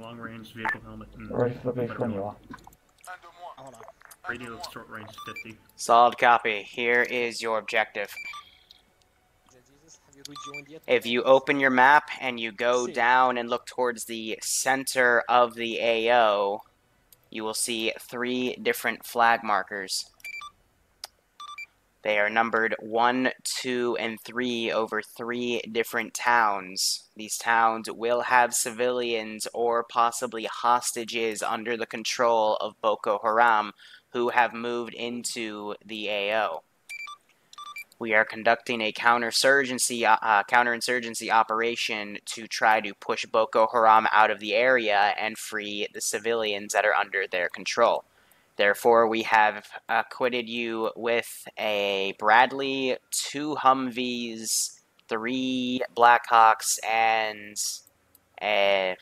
long range vehicle helmet and Ready for the brief when you are. radio short range 50. Solid copy. Here is your objective. If you open your map and you go down and look towards the center of the AO, you will see 3 different flag markers. They are numbered 1, 2, and 3 over 3 different towns. These towns will have civilians or possibly hostages under the control of Boko Haram who have moved into the AO. We are conducting a counterinsurgency operation to try to push Boko Haram out of the area and free the civilians that are under their control. Therefore, we have acquitted you with a Bradley, 2 Humvees, 3 Blackhawks, and an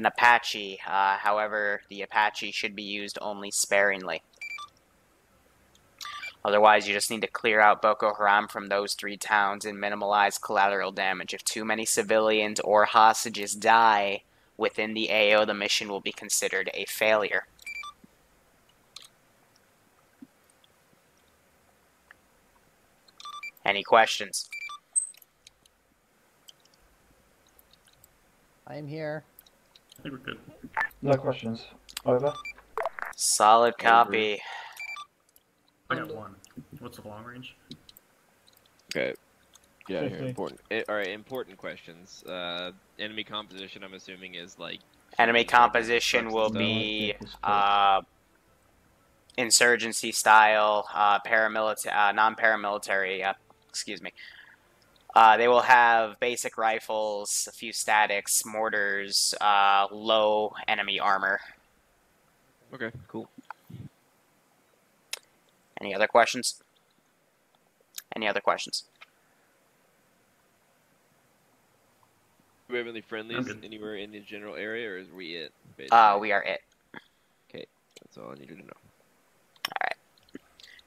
Apache. However, the Apache should be used only sparingly. Otherwise, you just need to clear out Boko Haram from those 3 towns and minimize collateral damage. If too many civilians or hostages die within the AO, the mission will be considered a failure. Any questions? I am here. I think we're good. No questions. Over. Solid copy. I got 1. What's the long range? Okay. Get out of here. 50. Important. Alright, important questions. Enemy composition, I'm assuming, is like... Enemy composition will be insurgency style, non-paramilitary, excuse me. They will have basic rifles, a few statics, mortars, low enemy armor. Okay, cool. Any other questions? Any other questions? Do we have any friendlies good. anywhere in the general area, or is we it? Basically? We are it. Okay, that's all I needed to know. Alright.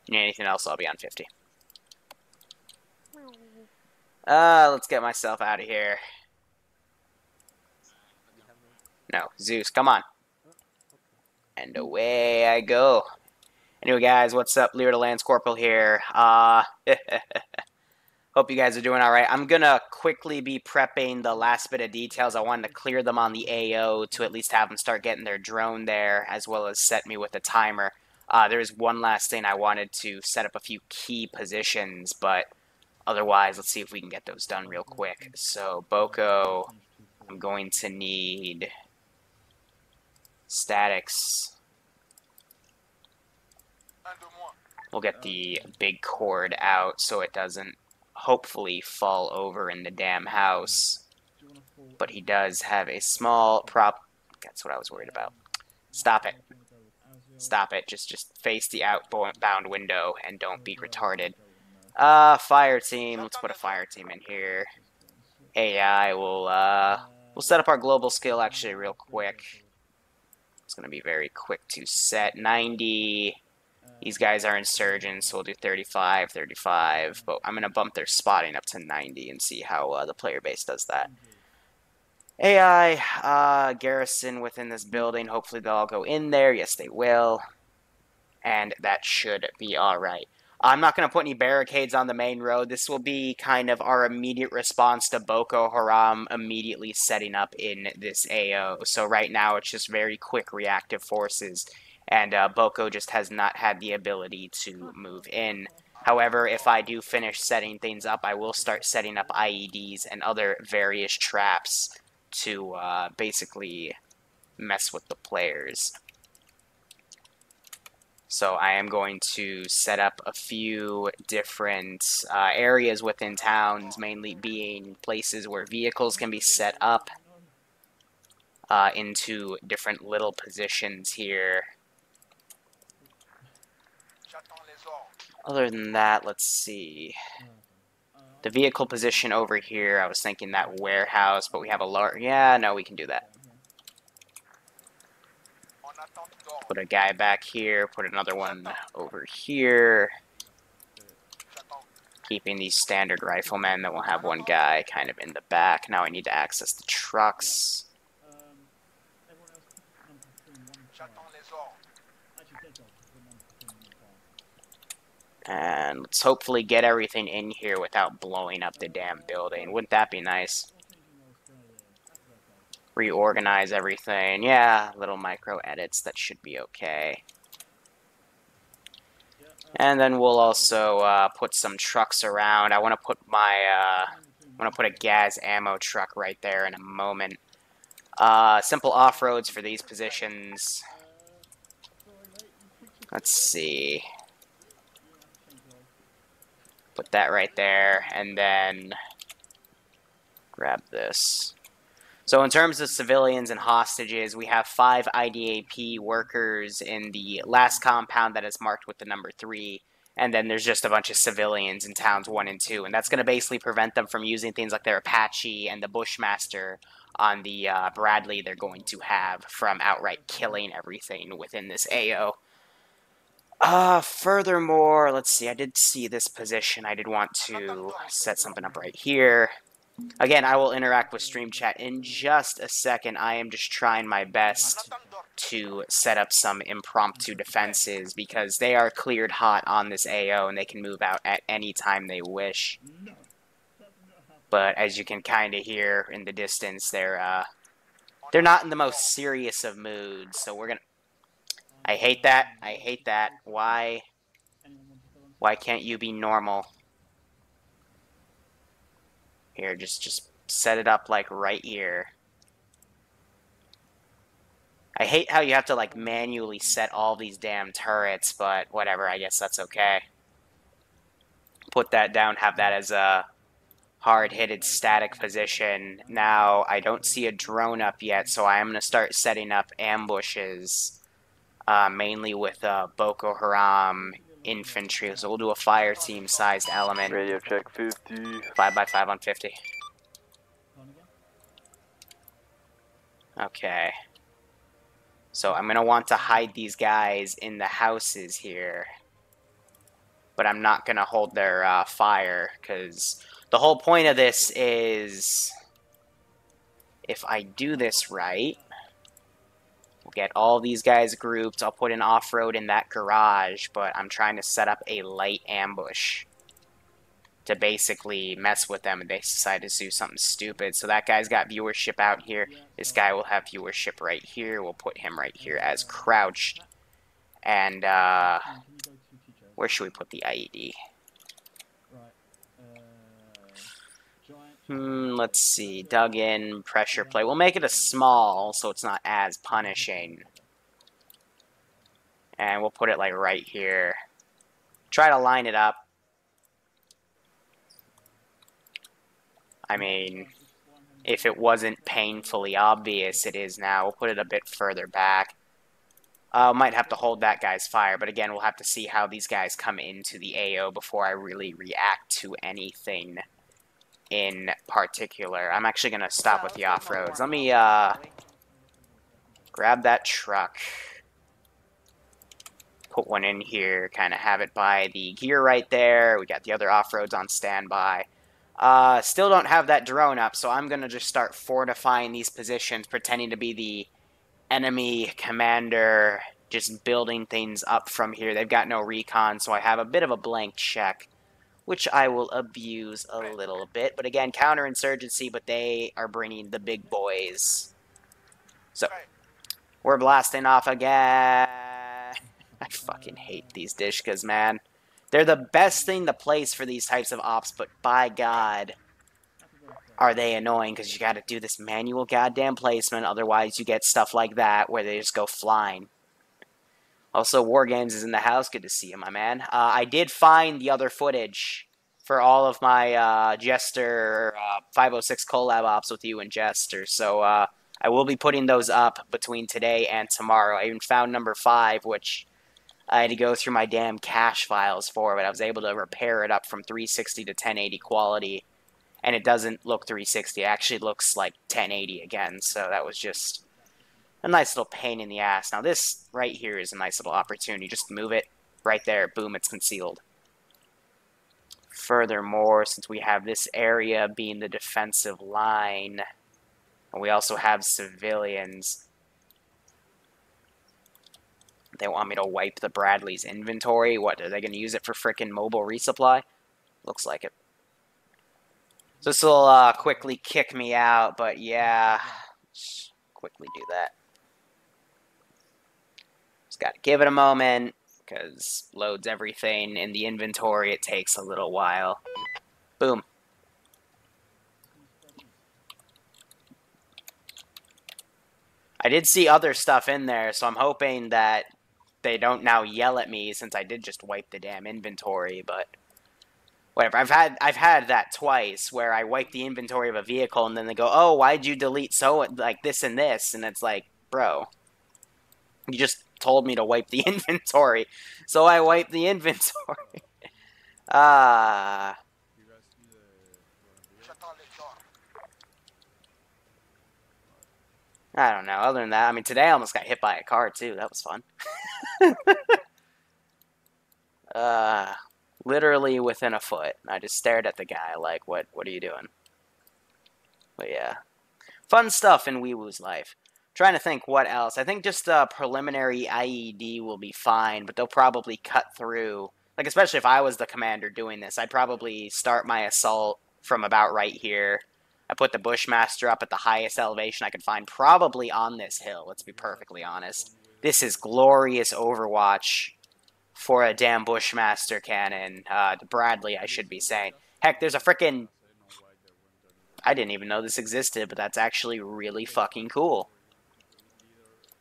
You need anything else, I'll be on 50. Let's get myself out of here. No, Zeus, come on. And away I go. Anyway, guys, what's up? Liru the Lance Corporal here. Hope you guys are doing alright. I'm gonna quickly be prepping the last bit of details. I wanted to clear them on the AO to at least have them start getting their drone there, as well as set me with a timer. There's one last thing I wanted to set up a few key positions, but otherwise, let's see if we can get those done real quick. So, Boko, I'm going to need statics. We'll get the big cord out so it doesn't hopefully fall over in the damn house. But he does have a small prop. That's what I was worried about. Stop it. Stop it. Just face the outbound window and don't be retarded. Fire team. Let's put a fire team in here. AI will, we'll set up our global skill actually real quick. It's going to be very quick to set. 90. These guys are insurgents, so we'll do 35, 35. But I'm going to bump their spotting up to 90 and see how the player base does that. AI, garrison within this building. Hopefully they'll all go in there. Yes, they will. And that should be alright. I'm not going to put any barricades on the main road. This will be kind of our immediate response to Boko Haram immediately setting up in this AO. So right now it's just very quick reactive forces. And Boko just has not had the ability to move in. However, if I do finish setting things up, I will start setting up IEDs and other various traps to basically mess with the players. So I am going to set up a few different areas within towns, mainly being places where vehicles can be set up into different little positions here. Other than that, let's see. The vehicle position over here, I was thinking that warehouse, but we have a large... Yeah, no, we can do that. Put a guy back here, put another one over here. Keeping these standard riflemen, then we'll have one guy kind of in the back. Now I need to access the trucks. And let's hopefully get everything in here without blowing up the damn building. Wouldn't that be nice? Reorganize everything. Yeah, little micro edits. That should be okay. And then we'll also put some trucks around. I want to put my I'm gonna put a gas ammo truck right there in a moment. Simple off-roads for these positions. Let's see. Put that right there, and then grab this. So in terms of civilians and hostages, we have 5 IDAP workers in the last compound that is marked with the number 3, and then there's just a bunch of civilians in towns 1 and 2, and that's going to basically prevent them from using things like their Apache and the Bushmaster on the Bradley they're going to have from outright killing everything within this AO. Furthermore, let's see, I did see this position. I did want to set something up right here. Again, I will interact with stream chat in just a second. I am just trying my best to set up some impromptu defenses because they are cleared hot on this AO and they can move out at any time they wish. But as you can kind of hear in the distance, they're not in the most serious of moods, so we're gonna... I hate that. I hate that. Why can't you be normal? Here, just set it up, like, right here. I hate how you have to, like, manually set all these damn turrets, but whatever, I guess that's okay. Put that down, have that as a hard-hitted static position. Now, I don't see a drone up yet, so I am going to start setting up ambushes. Mainly with Boko Haram infantry, so we'll do a fire team sized element. Radio check 50. 5x5 on 50. Okay. So I'm gonna want to hide these guys in the houses here, but I'm not gonna hold their fire, because the whole point of this is, if I do this right, we'll get all these guys grouped. I'll put an off-road in that garage, but I'm trying to set up a light ambush to basically mess with them, and they decide to do something stupid. So that guy's got viewership out here. This guy will have viewership right here. We'll put him right here as crouched. And, where should we put the IED? Let's see. Dug in, pressure plate. We'll make it a small, so it's not as punishing. And we'll put it, like, right here. Try to line it up. I mean, if it wasn't painfully obvious, it is now. We'll put it a bit further back. Might have to hold that guy's fire, but again, we'll have to see how these guys come into the AO before I really react to anything in particular. I'm actually going to stop with the off-roads. Let me, grab that truck. Put one in here, kind of have it by the gear right there. We got the other off-roads on standby. Still don't have that drone up, so I'm going to just start fortifying these positions, pretending to be the enemy commander, just building things up from here. They've got no recon, so I have a bit of a blank check, which I will abuse a little bit. But again, counterinsurgency, but they are bringing the big boys. So, we're blasting off again. I fucking hate these Dishkas, man. They're the best thing to place for these types of ops, but by God, are they annoying, because you gotta do this manual goddamn placement, otherwise you get stuff like that, where they just go flying. Also, War Games is in the house. Good to see you, my man. I did find the other footage for all of my Jester 506 collab ops with you and Jester. So I will be putting those up between today and tomorrow. I even found number 5, which I had to go through my damn cache files for, but I was able to repair it up from 360 to 1080 quality. And it doesn't look 360. It actually looks like 1080 again. So that was just a nice little pain in the ass. Now this right here is a nice little opportunity. Just move it right there. Boom, it's concealed. Furthermore, since we have this area being the defensive line, and we also have civilians, They want me to wipe the Bradley's inventory. What, are they going to use it for frickin' mobile resupply? Looks like it. So this will quickly kick me out, but yeah, just quickly do that. Just got to give it a moment, because loads everything in the inventory. It takes a little while. Boom. I did see other stuff in there, so I'm hoping that they don't now yell at me since I did just wipe the damn inventory, but whatever. I've had that twice where I wipe the inventory of a vehicle and then they go, "Oh, why'd you delete like this and this?" And it's like, bro, you just told me to wipe the inventory, so I wiped the inventory. I don't know. Other than that, I mean, today I almost got hit by a car, too. That was fun. Literally within a foot. I just stared at the guy like, what are you doing? But yeah. Fun stuff in Wee Woo's life. Trying to think what else. I think just a preliminary IED will be fine, but they'll probably cut through. Like, especially if I was the commander doing this, I'd probably start my assault from about right here. I put the Bushmaster up at the highest elevation I could find, probably on this hill, let's be perfectly honest. This is glorious Overwatch for a damn Bushmaster cannon. Bradley, I should be saying. Heck, there's a frickin'... I didn't even know this existed, but that's actually really fucking cool.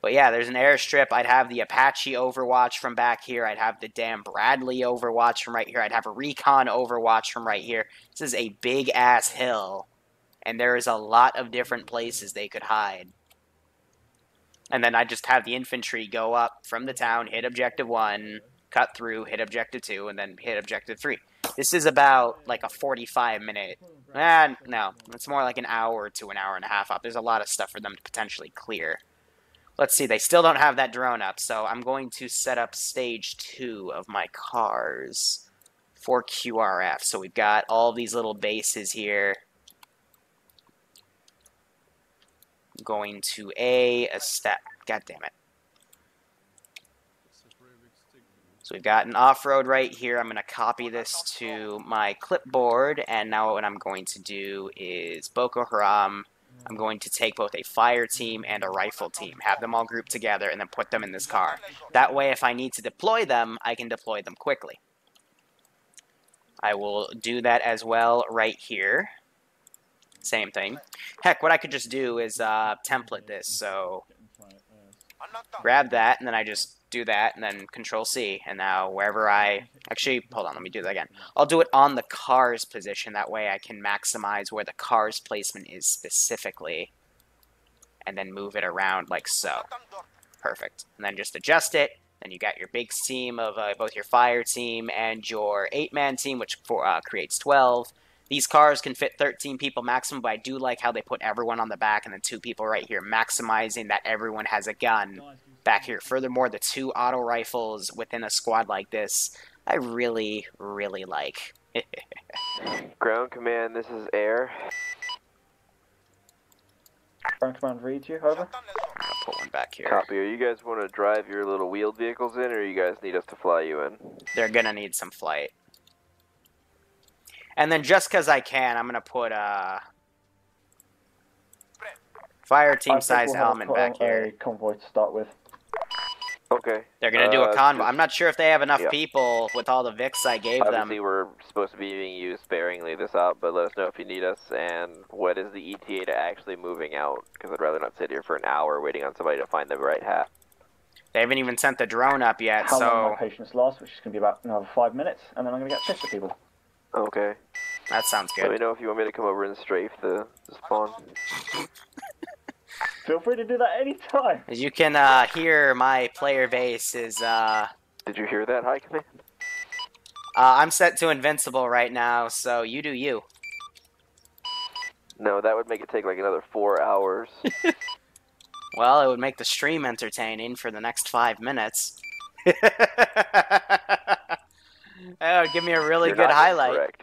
But yeah, there's an airstrip. I'd have the Apache Overwatch from back here. I'd have the damn Bradley Overwatch from right here. I'd have a Recon Overwatch from right here. This is a big-ass hill. And there is a lot of different places they could hide. And then I just have the infantry go up from the town, hit Objective 1, cut through, hit Objective 2, and then hit Objective 3. This is about like a 45-minute... no, it's more like an hour to an hour and a half up. There's a lot of stuff for them to potentially clear. Let's see, they still don't have that drone up, so I'm going to set up Stage 2 of my cars for QRF. So we've got all these little bases here. Going to a step. God damn it. So we've got an off-road right here. I'm going to copy this to my clipboard, and now what I'm going to do is Boko Haram. I'm going to take both a fire team and a rifle team, have them all grouped together, and then put them in this car. That way, if I need to deploy them, I can deploy them quickly. I will do that as well right here. Same thing. Heck, what I could just do is template this. So grab that, and then I just do that, and then Control-C. And now wherever I... Actually, hold on, let me do that again. I'll do it on the car's position. That way I can maximize where the car's placement is specifically. And then move it around like so. Perfect. And then just adjust it. Then you got your big team of both your fire team and your 8-man team, which creates 12. These cars can fit 13 people maximum, but I do like how they put everyone on the back and then 2 people right here, maximizing that everyone has a gun back here. Furthermore, the 2 auto rifles within a squad like this, I really, really like. Ground command, this is air. Ground command reads you, over. I'll put one back here. Copy. Are you guys want to drive your little wheeled vehicles in, or you guys need us to fly you in? They're gonna need some flight. And then just because I can, I'm going to put a fire team size element back here. A convoy to start with. Okay. They're going to do a convoy. I'm not sure if they have enough people with all the Vicks I gave them. Obviously, we're supposed to be being used sparingly this out, but let us know if you need us, and what is the ETA to actually moving out? Because I'd rather not sit here for an hour waiting on somebody to find the right hat. They haven't even sent the drone up yet, How so... long my patience lasts, which is going to be about another 5 minutes, and then I'm going to get pissed at people. Okay. That sounds good. Let me know if you want me to come over and strafe the spawn. Feel free to do that anytime. As you can hear, my player base is... Did you hear that, High Command? I'm set to invincible right now, so you do you. No, that would make it take like another 4 hours. Well, it would make the stream entertaining for the next 5 minutes. That would give me a really good highlight. Correct.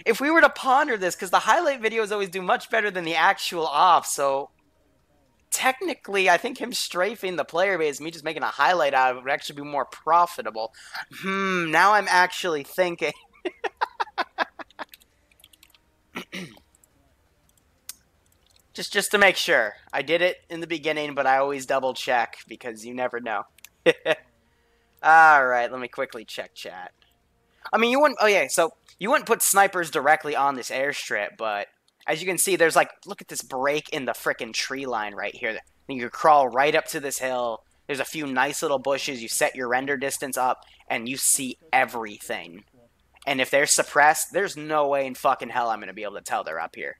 If we were to ponder this, because the highlight videos always do much better than the actual off, so technically, I think him strafing the player base, me just making a highlight out of it, would actually be more profitable. Now I'm actually thinking. Just to make sure. I did it in the beginning, but I always double check because you never know. Alright, let me quickly check chat. I mean, you wouldn't... Oh, yeah, so you wouldn't put snipers directly on this airstrip, but as you can see, there's like... Look at this break in the frickin' tree line right here. You could crawl right up to this hill. There's a few nice little bushes. You set your render distance up, and you see everything. And if they're suppressed, there's no way in fucking hell I'm going to be able to tell they're up here.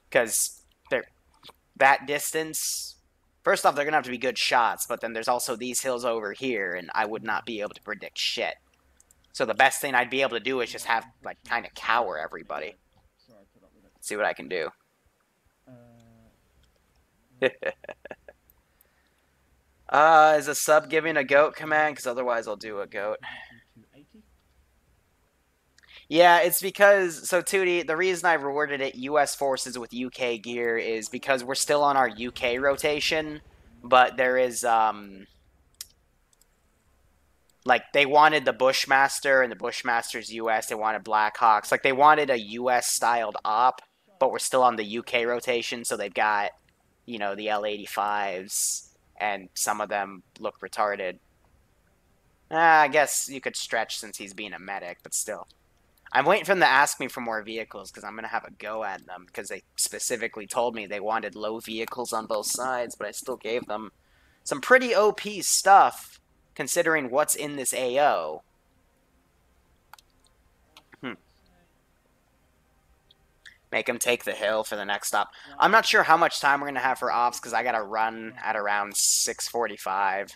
Because they're... That distance... First off, they're going to have to be good shots, but then there's also these hills over here, and I would not be able to predict shit. So the best thing I'd be able to do is just have, like, kind of cower everybody. See what I can do. Is a sub giving a goat command? Because otherwise I'll do a goat. Yeah, it's because... So, Tootie, the reason I rewarded it US forces with UK gear is because we're still on our UK rotation, but there is, like, they wanted the Bushmaster, and the Bushmaster's US, they wanted Blackhawks. Like, they wanted a US-styled op, but we're still on the UK rotation, so they've got, you know, the L85s, and some of them look retarded. I guess you could stretch since he's being a medic, but still. I'm waiting for them to ask me for more vehicles, because I'm going to have a go at them, because they specifically told me they wanted low vehicles on both sides, but I still gave them some pretty OP stuff, considering what's in this AO. Make them take the hill for the next stop. I'm not sure how much time we're going to have for ops, because I got to run at around 6:45.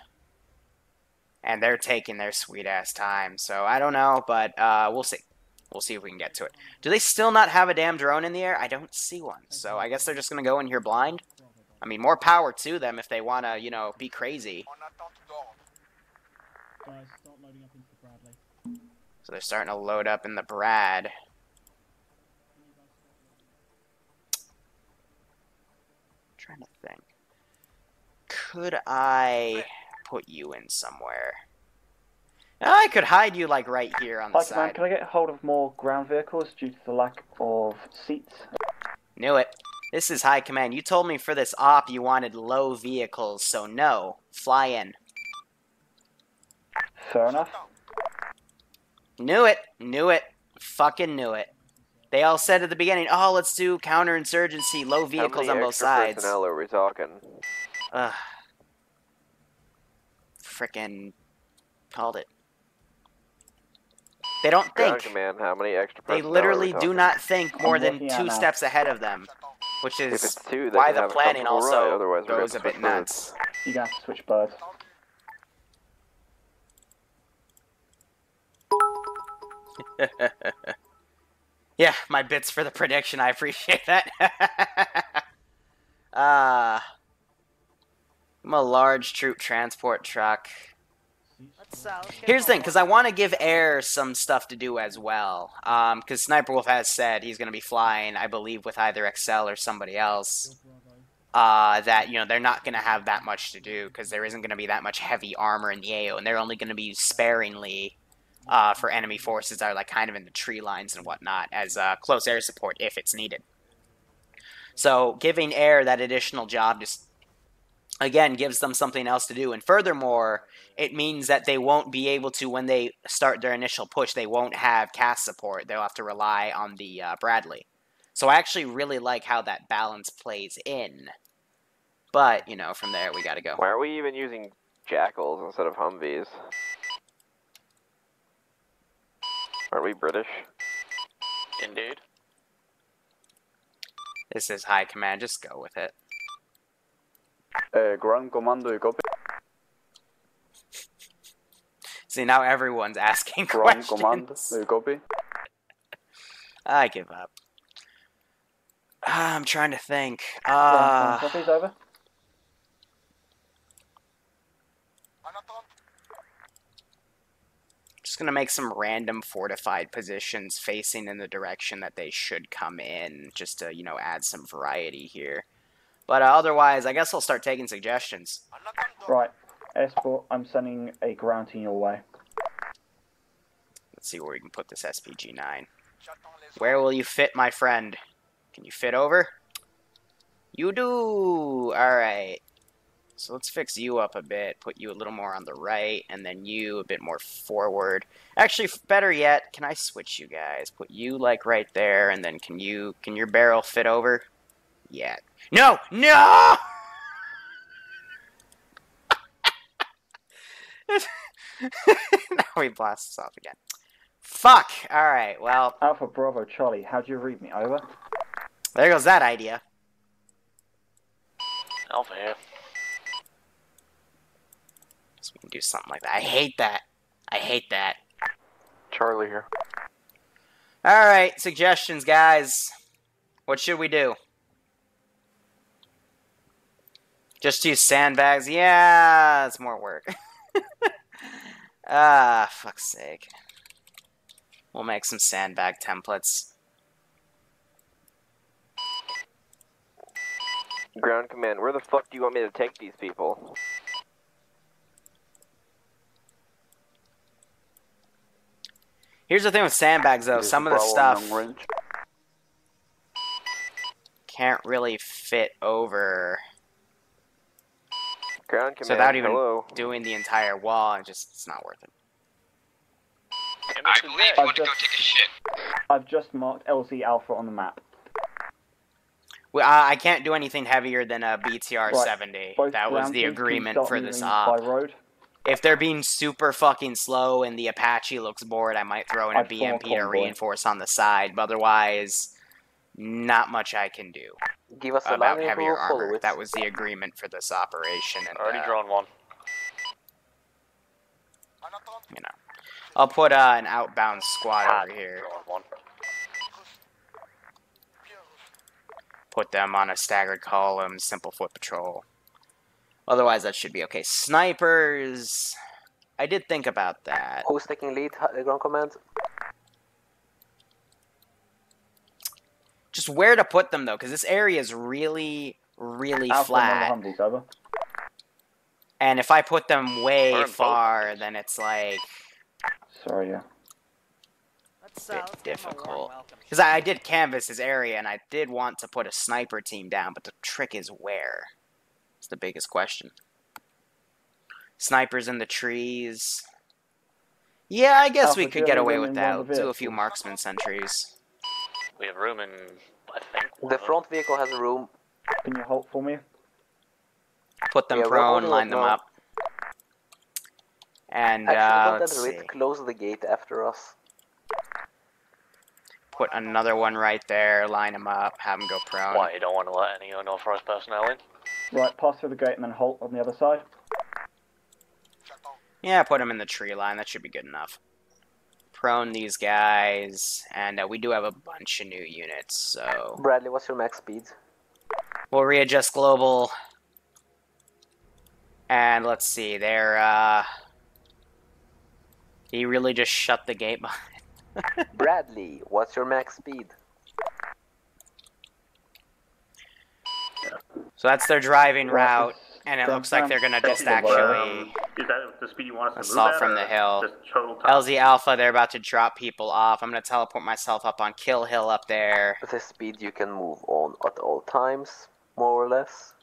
And they're taking their sweet-ass time, so I don't know, but we'll see. We'll see if we can get to it. Do they still not have a damn drone in the air? I don't see one, so I guess they're just going to go in here blind. I mean, more power to them if they want to, you know, be crazy. So they're starting to load up in the Brad. I'm trying to think. Could I put you in somewhere? I could hide you, like, right here on the Hi, side. Command, can I get hold of more ground vehicles due to the lack of seats? Knew it. This is High Command. You told me for this op you wanted low vehicles, so no. Fly in. Fair enough. Knew it. Knew it. Fucking knew it. They all said at the beginning, oh, let's do counterinsurgency, low vehicles on both sides. How many extra personnel are we talking? Ugh. Frickin' called it. They don't Ground think. command, how many extra They personnel literally are we do talking? not think more than looking at 2 now. steps ahead of them. Which If is it's 2, they why can the have a planning comfortable also ride, otherwise we're goes a gonna bit switch nuts. You're going to have to switch birds. Yeah, my bits for the prediction, I appreciate that. I'm a large troop transport truck. Here's the thing, because I want to give Air some stuff to do as well. Because Sniper Wolf has said he's going to be flying, I believe, with either Excel or somebody else. That, you know, they're not going to have that much to do, because there isn't going to be that much heavy armor in the AO, and they're only going to be used sparingly for enemy forces that are, like, kind of in the tree lines and whatnot, as close air support if it's needed. So, giving Air that additional job just, again, gives them something else to do. And furthermore, it means that they won't be able to, when they start their initial push, they won't have cast support. They'll have to rely on the Bradley. So I actually really like how that balance plays in. But, you know, from there we gotta go. Why are we even using Jackals instead of Humvees? Aren't we British? Indeed. This is High Command, just go with it. Ground Commando, you copy? See, now everyone's asking Ground questions. Commando, you copy? I give up. I'm trying to think. Copies over? Just gonna make some random fortified positions facing in the direction that they should come in, just to, you know, add some variety here. But otherwise, I guess I'll start taking suggestions. Right. Escort, I'm sending a ground team your way. Let's see where we can put this SPG-9. Where will you fit, my friend? Can you fit over? You do! Alright. So let's fix you up a bit, put you a little more on the right, and then you a bit more forward. Actually, better yet, can I switch you guys? Put you, like, right there, and then can your barrel fit over? Yeah. No! No! Now we blast this off again. Fuck! Alright, well... Alpha Bravo Charlie, how do you read me? Over? There goes that idea. Alpha here. So we can do something like that. I hate that. I hate that. Charlie here. Alright, suggestions, guys. What should we do? Just use sandbags? Yeah, it's more work. Ah, fuck's sake. We'll make some sandbag templates. Ground command, where the fuck do you want me to take these people? Here's the thing with sandbags, though. Some of the stuff can't really fit over. Ground command, So without even hello. doing the entire wall, it's not worth it. I believe you want to go take a shit. I've just marked LZ Alpha on the map. Well, I can't do anything heavier than a BTR-70. Both That was ground the teams agreement start for this moving op. by road. If they're being super fucking slow and the Apache looks bored, I might throw in a I'd form a BMP to convoy. reinforce on the side. But otherwise, not much I can do Give us a about line and heavier we'll follow armor. it. That was the agreement for this operation. And, Already drawn one. you know, I'll put an outbound squad over here. Drawn one. Put them on a staggered column, simple foot patrol. Otherwise, that should be okay. Snipers, I did think about that. Who's taking lead, ground command? Just where to put them, though, because this area is really, really Alpha flat. on the Humvees, over. And if I put them way We're in far, then it's like Sorry, yeah. a bit difficult. Because I did canvas this area, and I did want to put a sniper team down, but the trick is where? It's the biggest question. Snipers in the trees. Yeah, I guess Alpha, we do could you get have away room with in that. one of the Let's do a few vehicles? marksman sentries. We have room in, I think, The front vehicle has a room. Can you halt for me? Put them Yeah, we're prone, holding line up them now. up. And, Actually, let's don't enter see. it. Close the gate after us. Put another one right there, line them up, have them go prone. why you don't want to let any unauthorized personnel in. Right, pass through the gate and then halt on the other side. Yeah, put them in the tree line. That should be good enough. Prone these guys, and we do have a bunch of new units, so Bradley, what's your max speed? we'll readjust global. And let's see, they're he really just shut the gate behind. Bradley, what's your max speed? So that's their driving Right, route, it's and it from looks like they're gonna from just the actually Is that the speed you want us to assault move at, from or the hill. Just total time? LZ Alpha, they're about to drop people off. I'm gonna teleport myself up on Kill Hill up there. The speed you can move on at all times, more or less.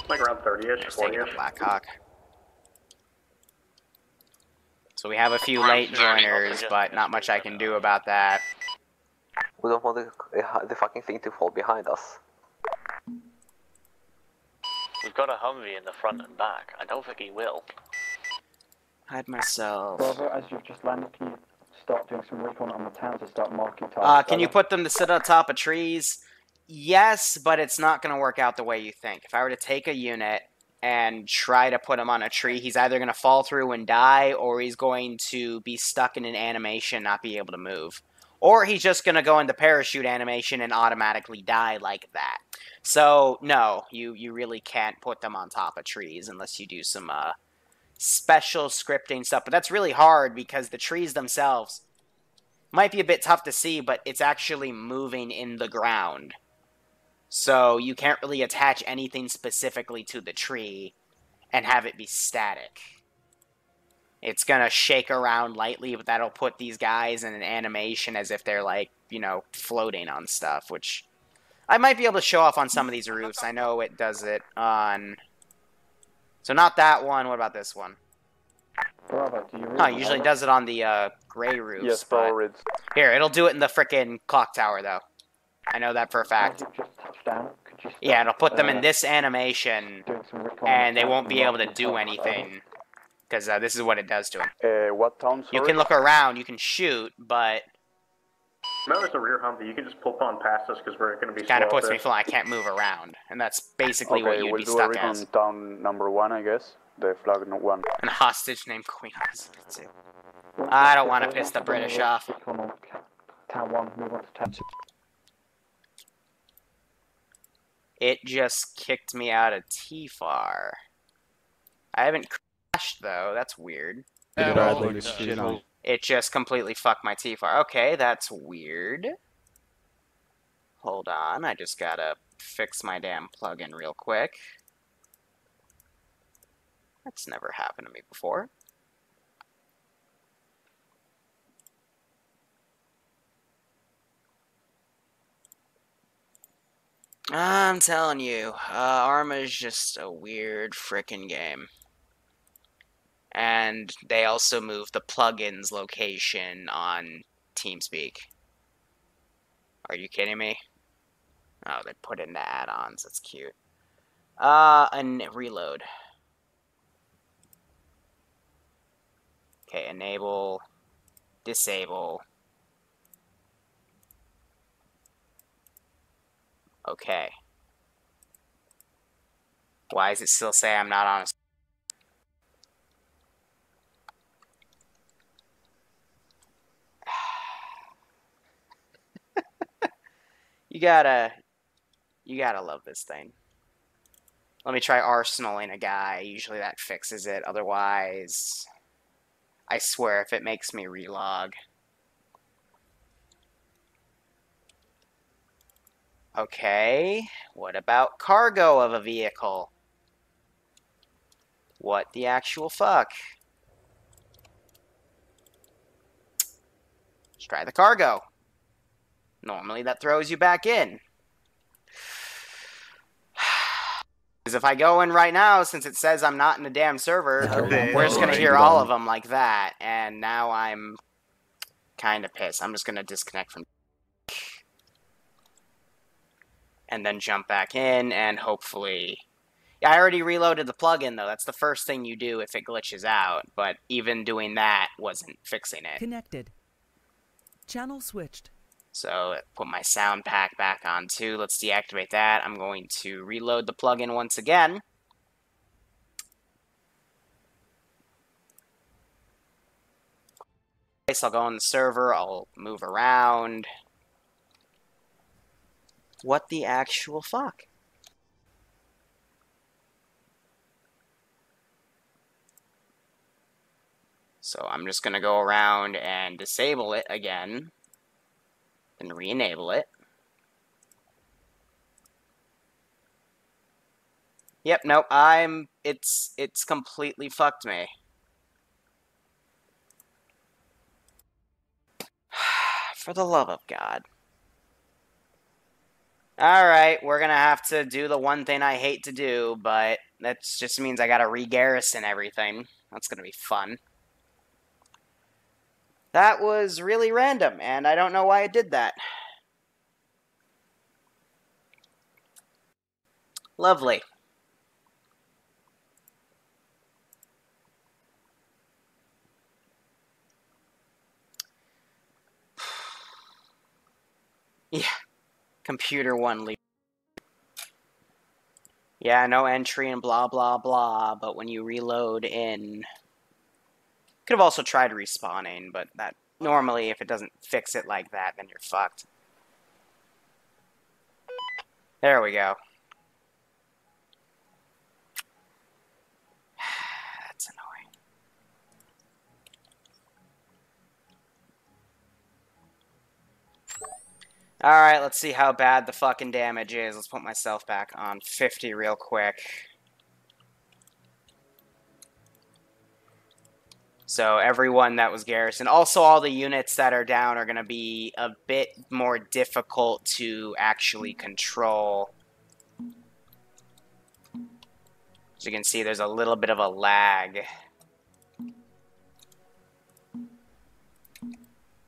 Like around 30-ish, Just taking a 40-ish. Blackhawk. So we have a few Around late 30, joiners, also but just not much I can do about that. We don't want the fucking thing to fall behind us. We've got a Humvee in the front and back. I don't think he will. Hide myself. Bravo, as you've just landed, can you start doing some recon on the town to start marking targets? Can you put them to sit on top of trees? Yes, but it's not going to work out the way you think. If I were to take a unit and try to put him on a tree, he's either going to fall through and die, or he's going to be stuck in an animation, not be able to move. Or he's just going to go into parachute animation and automatically die like that. So, no, you really can't put them on top of trees unless you do some special scripting stuff. But that's really hard because the trees themselves might be a bit tough to see, but it's actually moving in the ground. So you can't really attach anything specifically to the tree and have it be static. It's gonna shake around lightly, but that'll put these guys in an animation as if they're, like, you know, floating on stuff, which I might be able to show off on some of these roofs. I know it does it on... So not that one, what about this one? Bravo, do you read Huh, it usually does it on the gray roofs, Yes, but... Bravo reads. Here, it'll do it in the frickin' clock tower, though. I know that for a fact. As you just touched down, could you stop, Yeah, it'll put them in this animation, doing some recon and they on won't be able to marking do targets, anything, because this is what it does to them. What town, sorry? You can look around, you can shoot, but Remember, it's a rear Humvee. You can just pull on past us because we're going to be kind of slow puts up me there. flying. I can't move around, and that's basically what you'd we'll be do a stuck recon as. town number 1, I guess. The flag 1. And a hostage named Queen Elizabeth II. I don't want to piss the British off. Recon on town 1, move on to town 2. It just kicked me out of TFAR. I haven't crashed, though. That's weird. It just completely fucked my TFAR. Okay, that's weird. Hold on, I just gotta fix my damn plugin real quick. That's never happened to me before. I'm telling you, Arma is just a weird frickin' game. And they also moved the plugins location on TeamSpeak. Are you kidding me? Oh, they put in the add-ons. That's cute. And reload. Okay, enable, disable. Okay. Why does it still say I'm not on a... You gotta love this thing. Let me try arsenaling a guy. Usually that fixes it. Otherwise, I swear if it makes me relog. Okay, what about cargo of a vehicle? What the actual fuck? Let's try the cargo. Normally that throws you back in. Because if I go in right now, since it says I'm not in a damn server, we're just going to hear all of them like that. And now I'm kind of pissed. I'm just going to disconnect from... And then jump back in, and hopefully... Yeah, I already reloaded the plugin, though. That's the first thing you do if it glitches out. But even doing that wasn't fixing it. Connected. Channel switched. So, put my sound pack back on, too. Let's deactivate that. I'm going to reload the plugin once again. I'll go on the server. I'll move around. What the actual fuck? So I'm just going to go around and disable it again. And re-enable it. Yep, nope, it's completely fucked me. For the love of God. Alright, we're gonna have to do the one thing I hate to do, but that just means I gotta re-garrison everything. That's gonna be fun. That was really random, and I don't know why it did that. Lovely. Yeah. Computer 1 leave. Yeah, no entry and blah blah blah, but when you reload in... Could have also tried respawning, but that normally if it doesn't fix it like that, then you're fucked. There we go. That's annoying. Alright, let's see how bad the fucking damage is. Let's put myself back on 50 real quick. So everyone that was garrisoned. Also, all the units that are down are going to be a bit more difficult to actually control. As you can see, there's a little bit of a lag.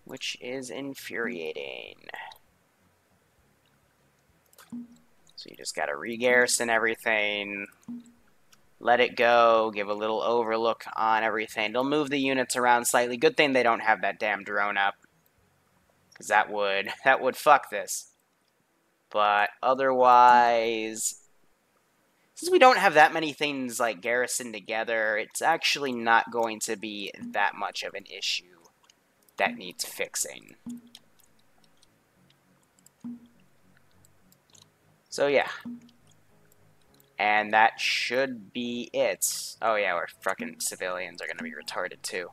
Which is infuriating. So you just gotta re-garrison everything. Let it go, give a little overlook on everything. They'll move the units around slightly. Good thing they don't have that damn drone up. Because that would fuck this. But otherwise, since we don't have that many things like garrisoned together, it's actually not going to be that much of an issue that needs fixing. So yeah. And that should be it. Oh yeah, our fucking civilians are gonna be retarded too.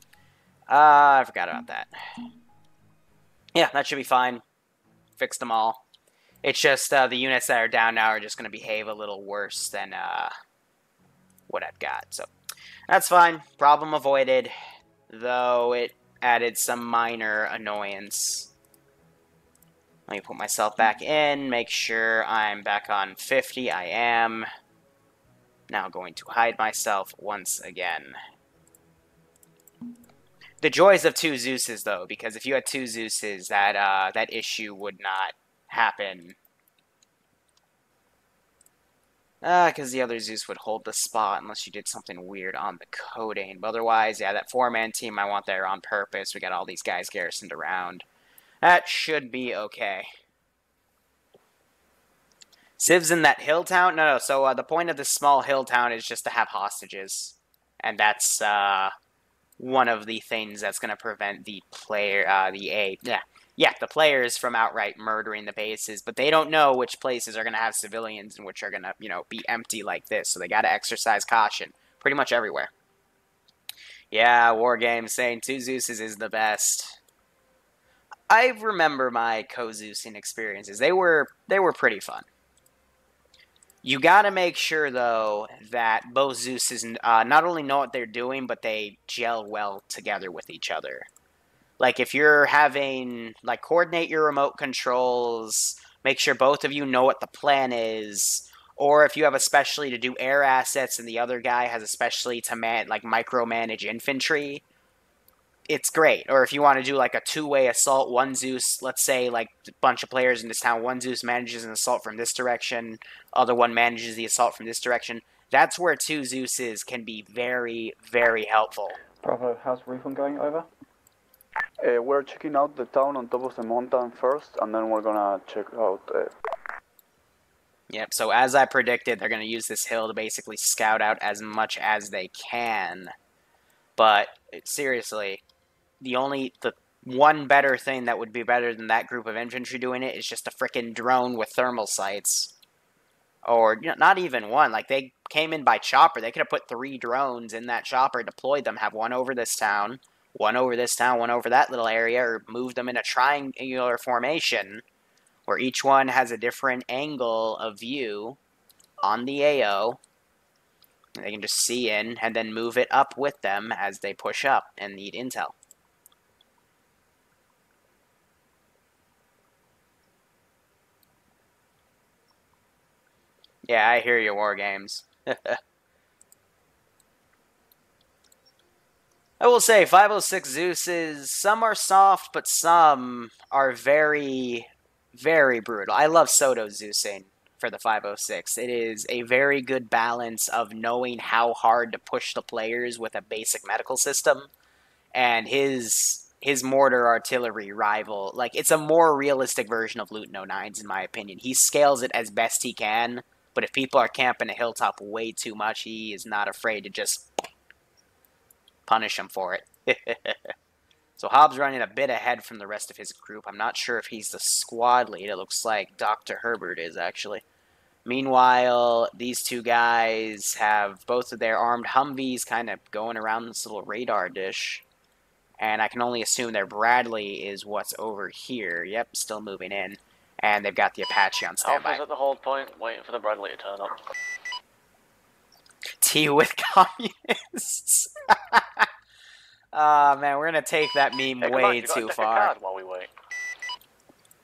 I forgot about that. Yeah, that should be fine. Fixed them all. It's just the units that are down now are just gonna behave a little worse than what I've got. So that's fine. Problem avoided. Though it added some minor annoyance. Let me put myself back in, make sure I'm back on 50. I am. Now going to hide myself once again. The joys of 2 Zeuses, though, because if you had 2 Zeuses, that issue would not happen. Because the other Zeus would hold the spot unless you did something weird on the coding. But otherwise, yeah, that 4-man team, I want there on purpose. We got all these guys garrisoned around. That should be okay. Civs in that hill town? No. So the point of this small hill town is just to have hostages. And that's one of the things that's going to prevent the player, the players from outright murdering the bases. But they don't know which places are going to have civilians and which are going to, be empty like this. So they got to exercise caution pretty much everywhere. Yeah, Wargame saying 2 Zeuses is the best. I remember my co-Zeusing experiences. They were pretty fun. You gotta make sure, though, that both Zeuses not only know what they're doing, but they gel well together with each other. Like, if you're having, coordinate your remote controls, make sure both of you know what the plan is, or if you have a specialty to do air assets and the other guy has a specialty to, micromanage infantry, it's great. Or if you want to do, a 2-way assault, one Zeus, let's say, a bunch of players in this town, one Zeus manages an assault from this direction, other one manages the assault from this direction. That's where 2 Zeuses can be very, very helpful. Bravo, how's refund going over? We're checking out the town on top of the mountain first, and then we're gonna check out... Yep, so as I predicted, they're going to use this hill to basically scout out as much as they can. But, seriously... The one better thing that would be better than that group of infantry doing it is just a frickin' drone with thermal sights. Or, not even one. They came in by chopper. They could have put 3 drones in that chopper, deployed them, have one over this town, one over this town, one over that little area, or move them in a triangular formation, where each one has a different angle of view on the AO. They can just see in, and then move it up with them as they push up and need intel. Yeah, I hear you, Wargames. I will say, 506 Zeus some are soft, but some are very, very brutal. I love Soto Zeusing for the 506. It is a very good balance of knowing how hard to push the players with a basic medical system, and his mortar artillery rival. It's a more realistic version of Luton 09s, in my opinion. He scales it as best he can, but if people are camping a hilltop way too much, he is not afraid to just punish them for it. So Hobbs running a bit ahead from the rest of his group. I'm not sure if he's the squad lead. It looks like Dr. Herbert is, actually. Meanwhile, these 2 guys have both of their armed Humvees kind of going around this little radar dish. And I can only assume their Bradley is what's over here. Yep, still moving in. And they've got the Apache on standby. Alpha's at the hold point, waiting for the Bradley to turn up. Tea with communists. Man, we're gonna take that meme Hey, way you got a too deck of far. cards while we wait.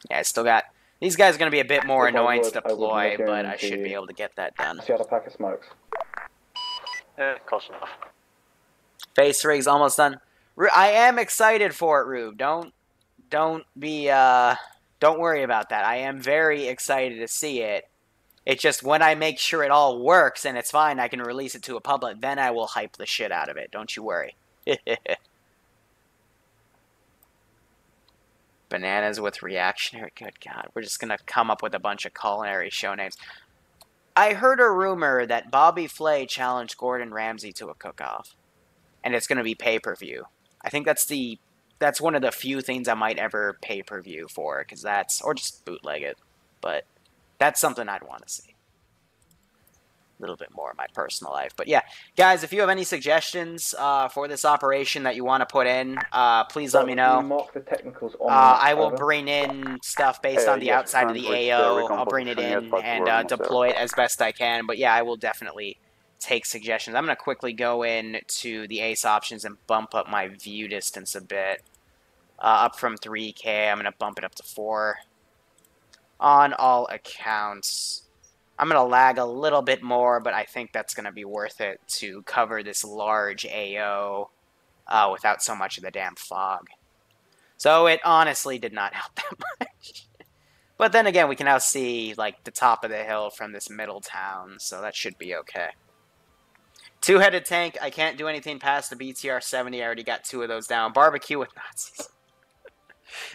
Yeah, I still got... These guys are gonna be a bit more If I annoying would, to I would deploy, look but I into- should be able to get that done. See how the pack of smokes. Yeah, close enough. Face rig's almost done. I am excited for it, Rube. Don't worry about that. I am very excited to see it. It's just when I make sure it all works and it's fine, I can release it to a public, then I will hype the shit out of it. Don't you worry. Bananas with reactionary. Good God. We're just going to come up with a bunch of culinary show names. I heard a rumor that Bobby Flay challenged Gordon Ramsay to a cook-off. And it's going to be pay-per-view. I think that's one of the few things I might ever pay-per-view for, because that's... Or just bootleg it. But that's something I'd want to see. A little bit more of my personal life. But yeah, guys, if you have any suggestions for this operation that you want to put in, please let me know. Mark the technicals on the map, I will over. bring in stuff based on the yes, outside of the translate AO. the I'll bring it in recomposition, yes, and but we're deploy it as best I can. But yeah, I will definitely take suggestions. I'm going to quickly go in to the ace options and bump up my view distance a bit. Up from 3K, I'm going to bump it up to 4. On all accounts, I'm going to lag a little bit more, but I think that's going to be worth it to cover this large AO without so much of the damn fog. So it honestly did not help that much. But then again, we can now see like the top of the hill from this middle town, so that should be okay. Two-headed tank, I can't do anything past the BTR-70. I already got 2 of those down. Barbecue with Nazis.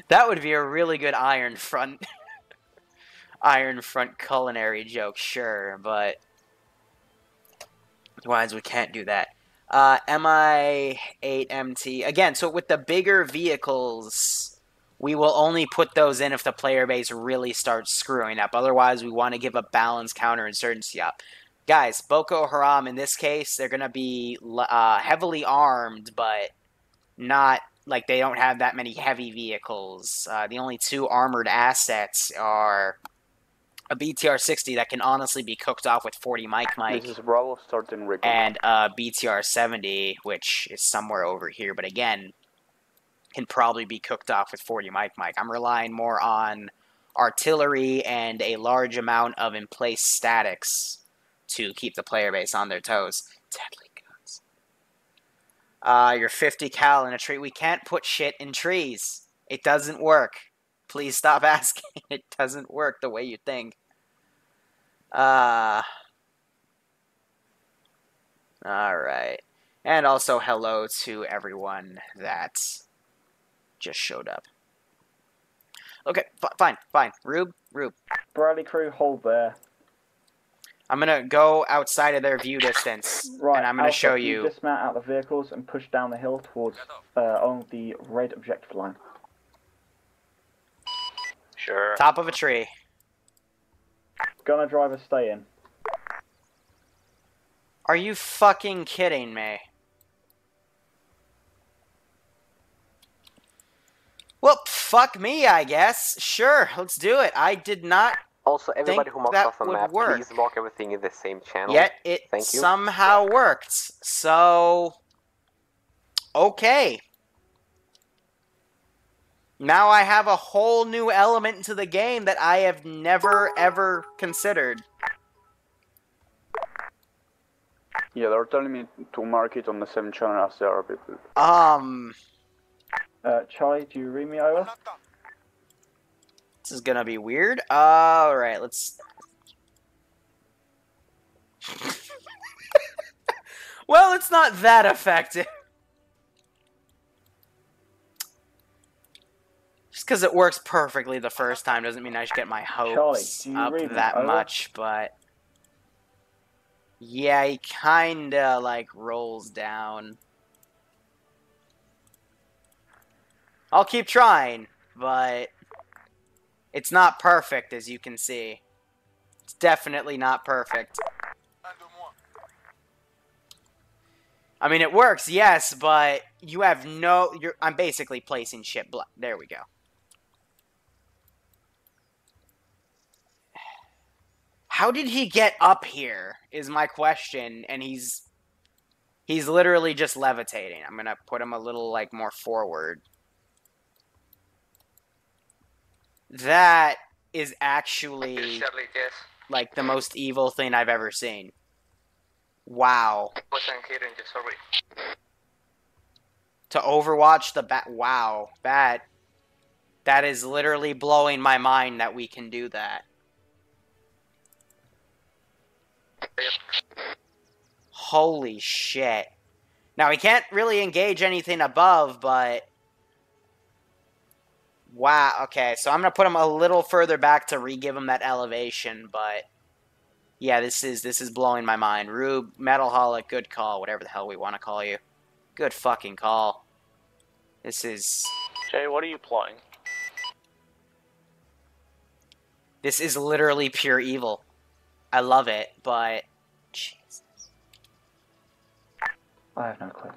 That would be a really good Iron Front Iron Front culinary joke, sure, but otherwise we can't do that. MI-8MT. Again, so with the bigger vehicles, we will only put those in if the player base really starts screwing up. Otherwise, we want to give a balanced counterinsurgency up. Guys, Boko Haram, in this case, they're going to be heavily armed, but not, like, they don't have that many heavy vehicles. The only 2 armored assets are a BTR-60 that can honestly be cooked off with 40 Mike, This is Bravo starting recon. and a BTR-70, which is somewhere over here, but again, can probably be cooked off with 40 Mike. I'm relying more on artillery and a large amount of in-place statics to keep the player base on their toes. Deadly guns. Your 50 cal in a tree. We can't put shit in trees. It doesn't work. Please stop asking. It doesn't work the way you think. Alright. And also hello to everyone that just showed up. Okay, fine. Rube. Bradley crew, hold there. I'm going to go outside of their view distance, Right, and I'm going to Alpha, show can you... dismount out the vehicles and push down the hill towards on the red objective line. Sure. Top of a tree. Gunner driver, stay in. Are you fucking kidding me? Well, fuck me, I guess. Sure, let's do it. I did not Also, everybody think who marks that off the would map, work. please mark everything in the same channel. Yet it Thank you. somehow worked. So, okay. Now I have a whole new element to the game that I have never, ever considered. Yeah, they're telling me to mark it on the same channel as the other people. Charlie, do you read me over? This is gonna be weird. Alright, let's... Well, it's not that effective. Just because it works perfectly the first time doesn't mean I should get my hopes Charlie, do you up read me? that Over. much, but... Yeah, he kinda, like, rolls down. I'll keep trying, but... It's not perfect, as you can see. It's definitely not perfect. I mean, it works, yes, but you have no... I'm basically placing shit... There we go. How did he get up here, is my question, and he's literally just levitating. I'm gonna put him a little, like, more forward. That is actually, like, the most evil thing I've ever seen. Wow. To overwatch the bat. Wow. That is literally blowing my mind that we can do that. Holy shit. Now, we can't really engage anything above, but... Wow, okay, so I'm gonna put him a little further back to re-give him that elevation, but... Yeah, this is blowing my mind. Rube, Metalholic, good call, whatever the hell we want to call you. Good fucking call. This is... Jay, what are you plotting? This is literally pure evil. I love it, but... Jesus. I have no clue.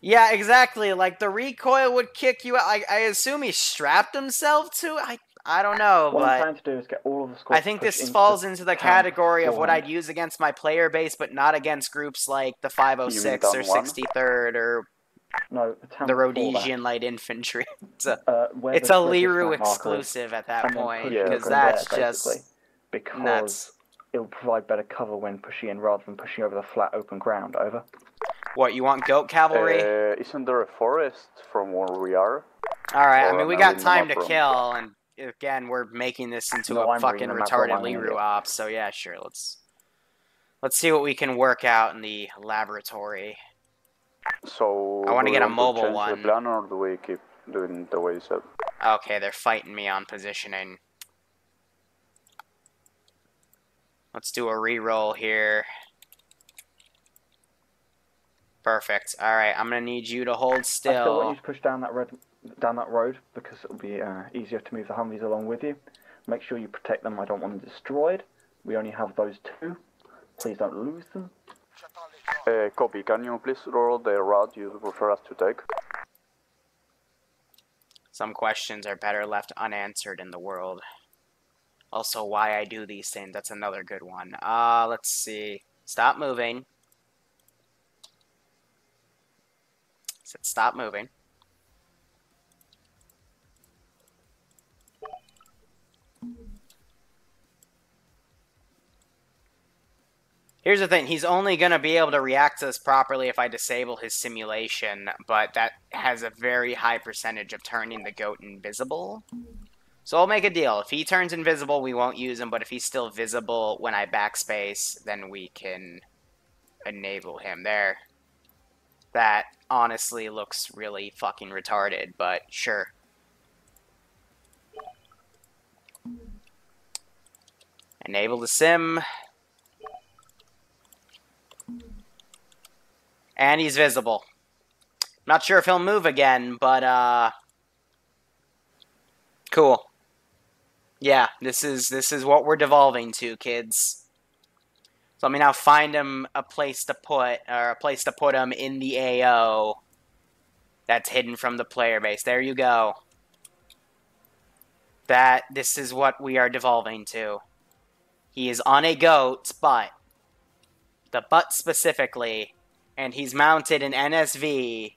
Yeah, exactly. Like, the recoil would kick you out. I assume he strapped himself to it? I don't know, what but... I'm trying to do is get all of the squads I think pushed this into falls the into the town category of what beforehand. I'd use against my player base, but not against groups like the 506 or down one? 63rd or No, the town the before that. Rhodesian Light Infantry. Where It's the a red Liru district marker is, exclusive at that and then point, push because over that's there, just basically, because nuts. it'll provide better cover when pushing in rather than pushing over the flat open ground. Over. What, you want goat cavalry? Isn't there a forest from where we are? Alright, I or mean, we am I got reading the time to map wrong? kill, and again, we're making this into No, a I'm fucking reading the map retarded wrong, Liru idiot. op, so yeah, sure, let's see what we can work out in the laboratory. So I wanna do we get a want mobile change one. the plan, or do we keep doing the way you said? Okay, they're fighting me on positioning. Let's do a re-roll here. Perfect. Alright, I'm gonna need you to hold I still want still. you to push down that road because it'll be easier to move the Humvees along with you. Make sure you protect them. I don't want them destroyed. We only have those two. Please don't lose them. Copy. Can you please roll the route you prefer us to take? Some questions are better left unanswered in the world. Also, why I do these things, that's another good one. Let's see. Stop moving. Said stop moving. Here's the thing, he's only going to be able to react to this properly if I disable his simulation, but that has a very high percentage of turning the goat invisible. So I'll make a deal. If he turns invisible, we won't use him, but if he's still visible when I backspace, then we can enable him there. That honestly looks really fucking retarded, but sure. Enable the sim. And he's visible. Not sure if he'll move again, but cool. Yeah, this is what we're devolving to, kids. So let me now find him a place to put him in the AO that's hidden from the player base. There you go. This is what we are devolving to. He is on a goat's butt. The butt specifically. And he's mounted an NSV.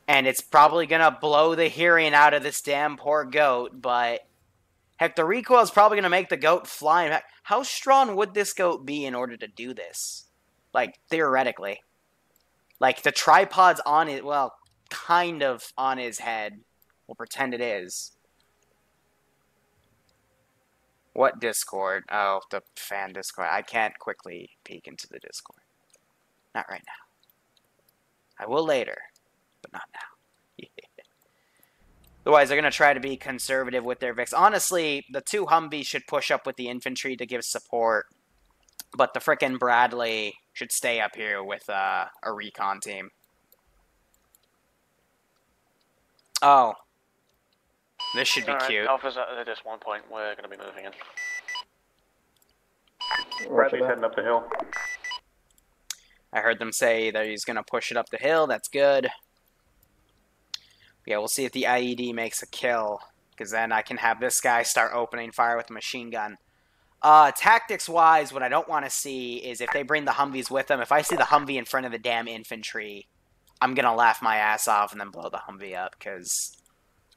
And it's probably gonna blow the hearing out of this damn poor goat, but... Heck, the recoil is probably gonna make the goat fly. Heck, how strong would this goat be in order to do this? Like, theoretically. Like, the tripod's on it, well, kind of on his head. We'll pretend it is. What Discord? Oh, the fan Discord. I can't quickly peek into the Discord. Not right now. I will later, but not now. Yeah. Otherwise, they're going to try to be conservative with their Vix. Honestly, the two Humvees should push up with the infantry to give support, but the frickin' Bradley should stay up here with a recon team. Oh. This should be cute. Alpha's at this one point. We're going to be moving in. Bradley's heading up the hill. I heard them say that he's going to push it up the hill. That's good. Yeah, we'll see if the IED makes a kill. because then I can have this guy start opening fire with a machine gun. Tactics-wise, what I don't want to see is if they bring the Humvees with them. If I see the Humvee in front of the damn infantry, I'm going to laugh my ass off and then blow the Humvee up, because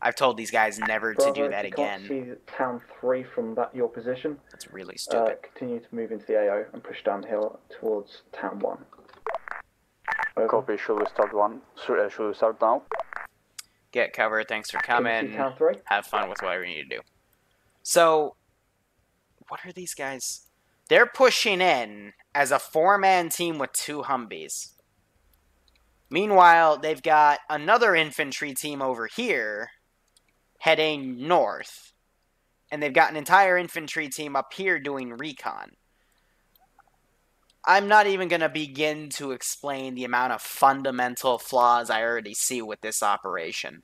I've told these guys never to do that again. If you can't see Town 3 from your position, that's really stupid. Continue to move into the AO and push downhill towards Town 1. Over. Copy, should we start now? Get cover, thanks for coming. Town 3? Have fun with whatever you need to do. So, what are these guys? They're pushing in as a 4-man team with 2 Humvees. Meanwhile, they've got another infantry team over here heading north. And they've got an entire infantry team up here doing recon. I'm not even going to begin to explain the amount of fundamental flaws I already see with this operation.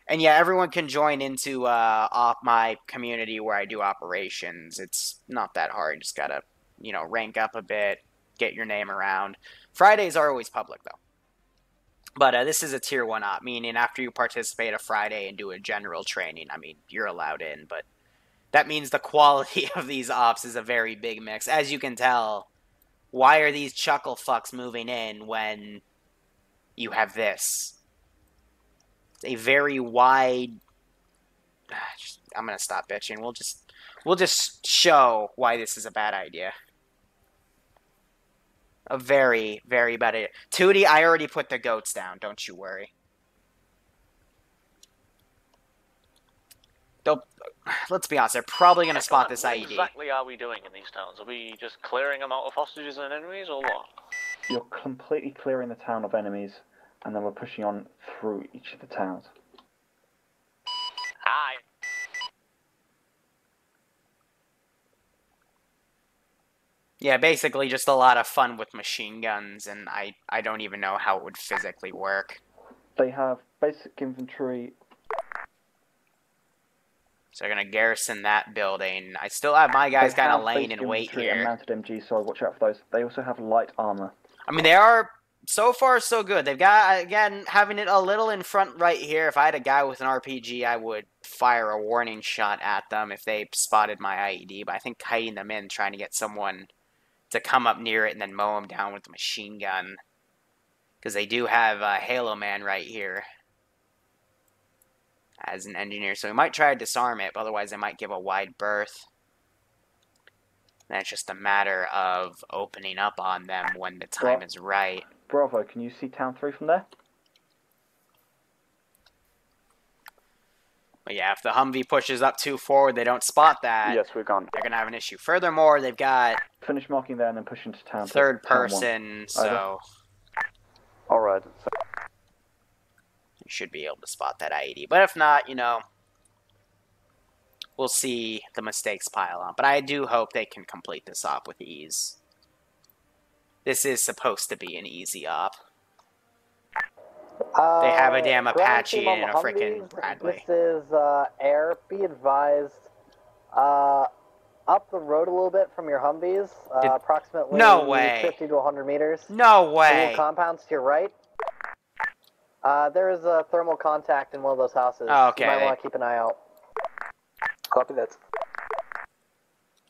And yeah, everyone can join into my community where I do operations. It's not that hard. Just got to, rank up a bit, get your name around. Fridays are always public, though. But this is a Tier 1 op, meaning after you participate a Friday and do a general training, you're allowed in, but that means the quality of these ops is a very big mix. As you can tell, why are these chuckle fucks moving in when you have this? It's a very wide... I'm going to stop bitching. We'll just show why this is a bad idea. A very, very bad idea. Tootie, I already put the goats down. Don't you worry. Let's be honest, they're probably going to spot this IED. What exactly are we doing in these towns? Are we just clearing them out of hostages and enemies, or what? You're completely clearing the town of enemies, and then we're pushing on through each of the towns. Aye. Yeah, basically just a lot of fun with machine guns, and I don't even know how it would physically work. They have basic infantry. So they're going to garrison that building. I still have my guys kind of laying in wait here. And mounted MG, so watch out for those. They also have light armor. They are, so far, so good. They've got, again, having it a little in front right here. If I had a guy with an RPG, I would fire a warning shot at them if they spotted my IED. But I think kiting them in, trying to get someone to come up near it and then mow them down with a machine gun. Because they do have Halo Man right here as an engineer. So we might try to disarm it, but otherwise they might give a wide berth. And it's just a matter of opening up on them when the time is right. Bravo, can you see Town 3 from there? But yeah, if the Humvee pushes up too forward, they don't spot that. Yes, we're gone. They're going to have an issue. Furthermore, they've got... Finish marking there and then push into Town 3. Third person, so... Alright. You should be able to spot that IED. But if not, we'll see the mistakes pile on. But I do hope they can complete this op with ease. This is supposed to be an easy op. They have a damn Apache and a frickin' Bradley. This is Air. Be advised. Up the road a little bit from your Humvees, approximately 50 to 100 meters. No way! Little compounds to your right. There is a thermal contact in one of those houses. Oh, okay. You might want to keep an eye out. Copy that.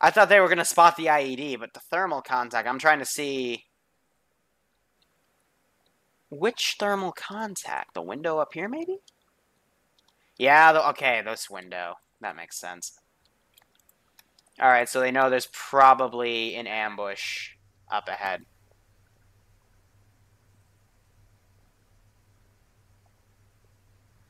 I thought they were going to spot the IED, but the thermal contact, I'm trying to see... Which thermal contact? The window up here, maybe? Yeah, okay, this window. That makes sense. Alright, so they know there's probably an ambush up ahead.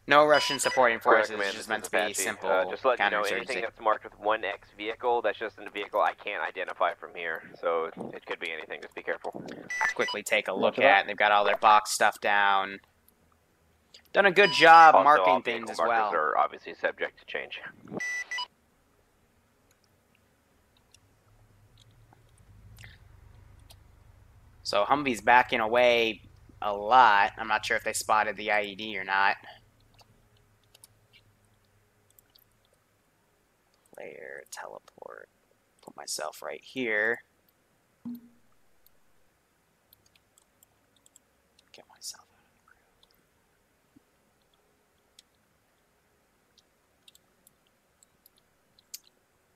No Russian supporting forces, it's just meant to be simple just let you know, counterinsurgency. anything that's marked with 1X vehicle, that's just a vehicle I can't identify from here. So it could be anything, just be careful. Let's quickly take a look at, they've got all their box stuff down. Done a good job Also, marking all things as markers well. are obviously subject to change. So Humvee's backing away a lot. I'm not sure if they spotted the IED or not. Player, teleport. Put myself right here. Get myself out of the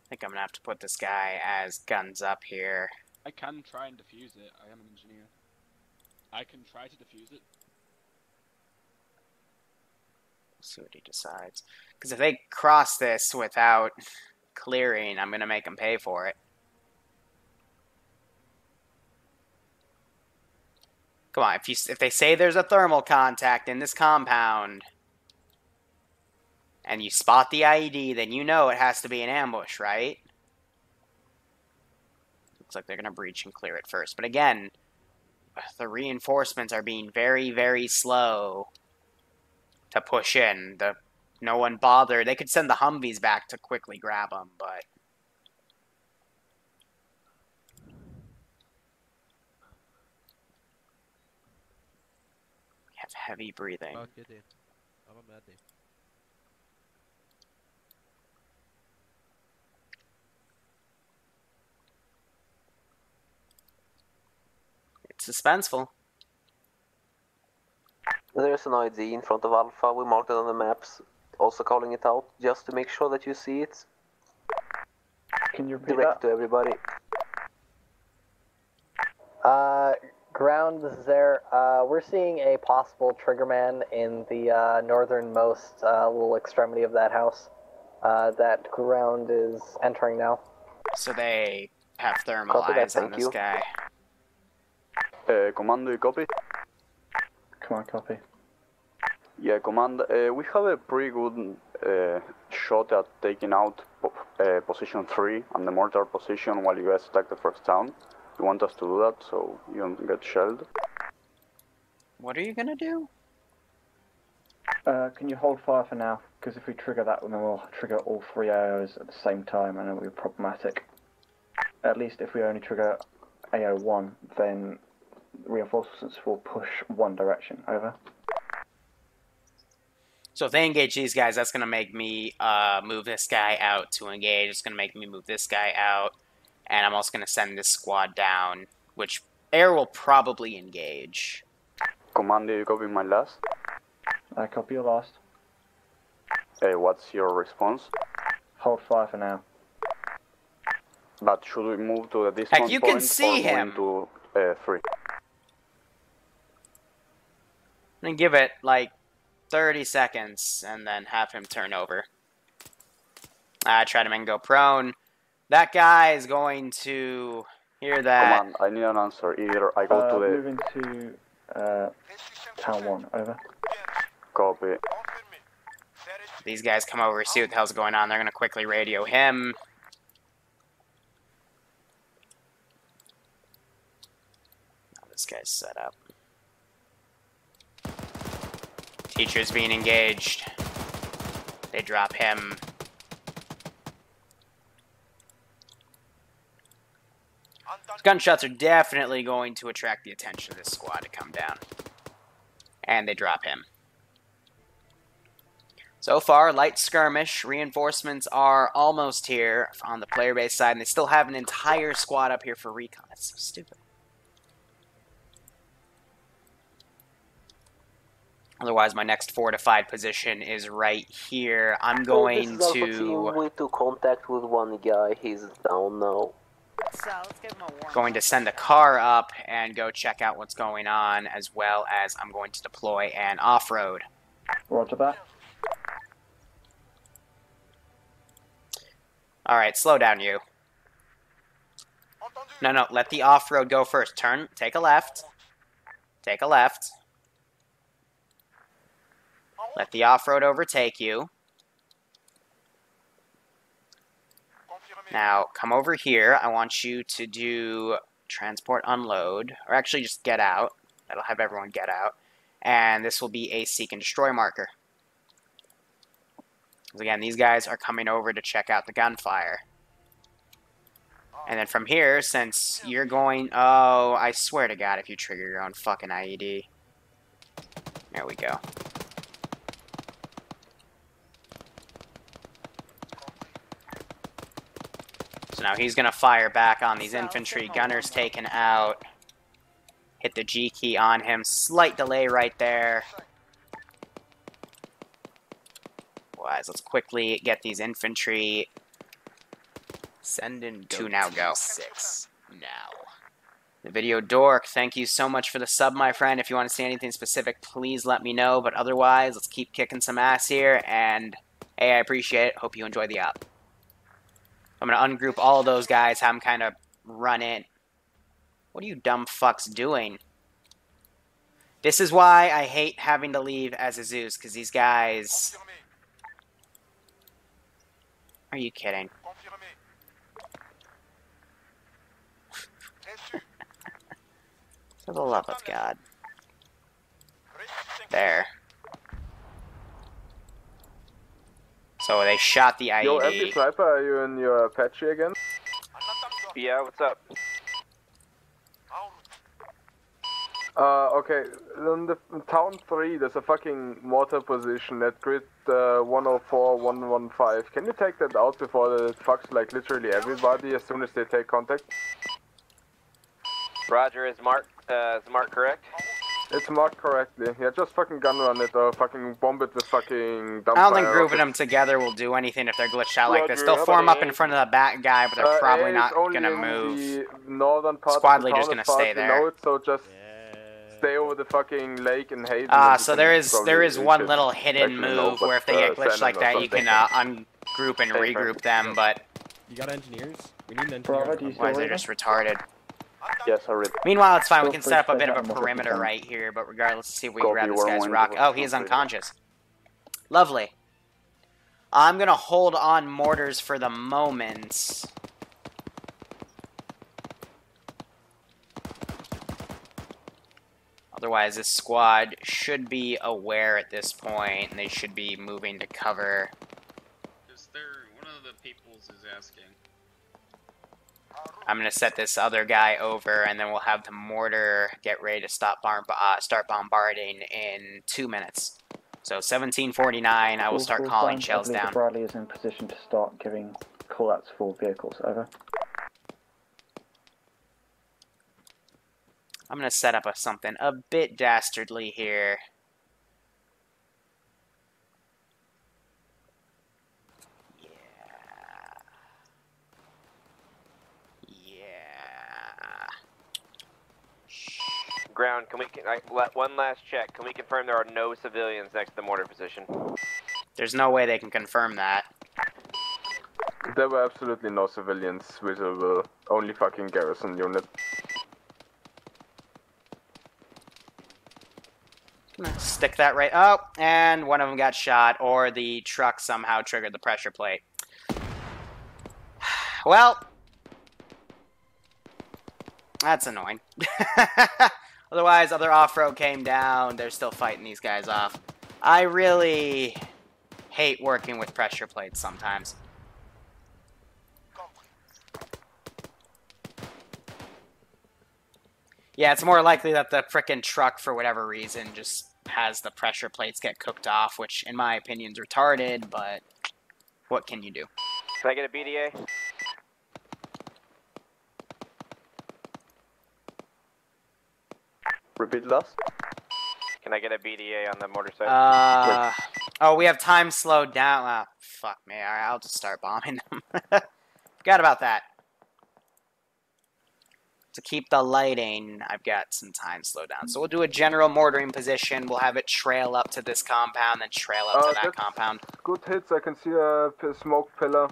think I'm gonna have to put this guy as guns up here. I can try and defuse it. I am an engineer. I can try to defuse it. See what he decides. Because if they cross this without clearing, I'm gonna make them pay for it. Come on, if they say there's a thermal contact in this compound, and you spot the IED, then you know it has to be an ambush, right? Looks like they're gonna breach and clear it first. But again, the reinforcements are being very, very slow to push in. No one bothered. They could send the Humvees back to quickly grab them, but... we have heavy breathing. It's suspenseful. There's an ID in front of Alpha. We marked it on the maps. Also calling it out, just to make sure that you see it. Can you repeat Direct that? to everybody. Ground, this is there. We're seeing a possible triggerman in the northernmost little extremity of that house. That ground is entering now. So they have thermal Copy that, eyes on thank this you. guy. Commando, you copy? Come on, copy. Yeah, Command, we have a pretty good shot at taking out position 3 and the mortar position while you guys attack the first town. You want us to do that so you don't get shelled? What are you gonna do? Can you hold fire for now? Because if we trigger that, then we'll trigger all 3 AOs at the same time and it'll be problematic. At least if we only trigger AO1, then reinforcements will push one direction. Over. So if they engage these guys, that's going to make me move this guy out to engage. It's going to make me move this guy out. And I'm also going to send this squad down, which air will probably engage. Command, you copy my last? I copy your last. What's your response? Hold fire for now. But should we move to the dismount Heck, you point can see or him. move into 3? And give it, like, 30 seconds, and then have him turn over. Try to make him go prone. That guy is going to hear that. Command, I need an answer. Either I go to the... Moving to town 1. Over. Copy. These guys come over, see what the hell's going on. They're going to quickly radio him. Oh, this guy's set up. Teacher's being engaged. They drop him. Gunshots are definitely going to attract the attention of this squad to come down. And they drop him. So far, light skirmish. Reinforcements are almost here on the player base side, and they still have an entire squad up here for recon. That's so stupid. Otherwise, my next fortified position is right here. I'm going This is Alpha team. We took contact with one guy. He's down now. Going to send a car up and go check out what's going on, as well as I'm going to deploy an off-road. Roger that. Alright, slow down, you. No, let the off-road go first. Turn, take a left. Take a left. Let the off-road overtake you. Now, come over here. I want you to do transport unload. Or actually, just get out. That'll have everyone get out. And this will be a seek and destroy marker. Because again, these guys are coming over to check out the gunfire. And then from here, since you're going... Oh, I swear to God, if you trigger your own fucking IED. There we go. So now he's going to fire back on these infantry. Gunner's taken out. Hit the G key on him. Slight delay right there. Let's quickly get these infantry Send in 2 now, go. 6 now. The video dork, thank you so much for the sub, my friend. If you want to see anything specific, please let me know. But otherwise, let's keep kicking some ass here. And, hey, I appreciate it. Hope you enjoy the op. I'm going to ungroup all of those guys, have them kind of run in. What are you dumb fucks doing? This is why I hate having to leave as a Zeus, because these guys... Are you kidding? For the love of God. There. So they shot the IED. Yo, empty sniper, are you in your Apache again? Yeah, what's up? Okay, in the in town 3, there's a fucking mortar position at grid 104-115. Can you take that out before it fucks like literally everybody as soon as they take contact? Roger, is Mark correct? It's marked correctly. Yeah, just fucking gun run it or fucking bomb it with fucking dumpfire. I don't think grouping them together will do anything if they're glitched out like this. They'll form up in front of the back guy, but they're probably not gonna move. The northern part Squad of the leader's town gonna as far stay as we there. know it, so just stay over the fucking lake and Hayden. So there is one little hidden move where if they get glitched like that, you can ungroup and regroup them, but... You got engineers? We need engineers. Why is they just retarded? Yes, I read. Meanwhile, it's fine. We can set up a bit of a perimeter right here, but regardless, let's see if we can grab this guy's rock. Oh, he is unconscious. Lovely. I'm going to hold on mortars for the moment. Otherwise, this squad should be aware at this point, and they should be moving to cover. Is there one of the peoples is asking? I'm going to set this other guy over, and then we'll have the mortar get ready to start bombarding in 2 minutes. So 1749, I will start calling shells down. Bradley is in position to start giving callouts for vehicles. Over. I'm going to set up something a bit dastardly here. Ground, one last check. Can we confirm there are no civilians next to the mortar position? There's no way they can confirm that. There were absolutely no civilians visible, only fucking garrison unit. Stick that right. Oh, and one of them got shot, or the truck somehow triggered the pressure plate. Well, that's annoying. Otherwise, other off-road came down. They're still fighting these guys off. I really hate working with pressure plates sometimes. Yeah, it's more likely that the frickin' truck, for whatever reason, just has the pressure plates get cooked off, which, in my opinion, is retarded, but what can you do? Can I get a BDA? Repeat last. Can I get a BDA on the mortar side? Oh, we have time slowed down. Oh, fuck me. Alright, I'll just start bombing them. Forgot about that. To keep the lighting, I've got some time slowed down. So we'll do a general mortaring position. We'll have it trail up to this compound, then trail up to that compound. Good hits. I can see a smoke pillar.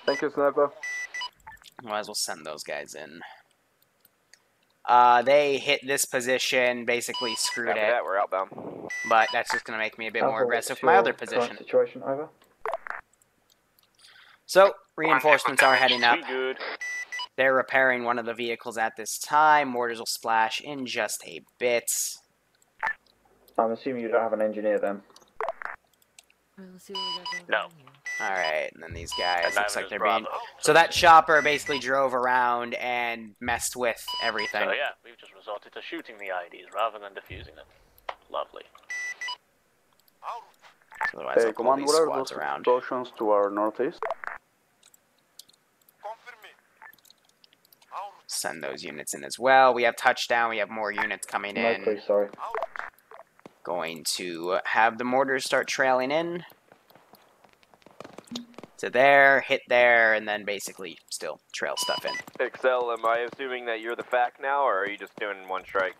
Thank you, sniper. Might as well send those guys in. They hit this position, basically screwed After it. that, we're outbound. But that's just going to make me a bit more aggressive for my other position. Situation over. So, reinforcements are heading up. They're repairing one of the vehicles at this time. Mortars will splash in just a bit. I'm assuming you don't have an engineer then. No. Alright, and then these guys, looks like they're being... So that chopper basically drove around and messed with everything. So yeah, we've just resorted to shooting the IDs rather than defusing them. Lovely. So otherwise I'll pull these squads around. Explosions to our northeast. Send those units in as well. We have touchdown, we have more units coming in. Please, sorry. Going to have the mortars start trailing in. to there, hit there, and then basically still trail stuff in. Excel, am I assuming that you're the FAC now, or are you just doing one strike?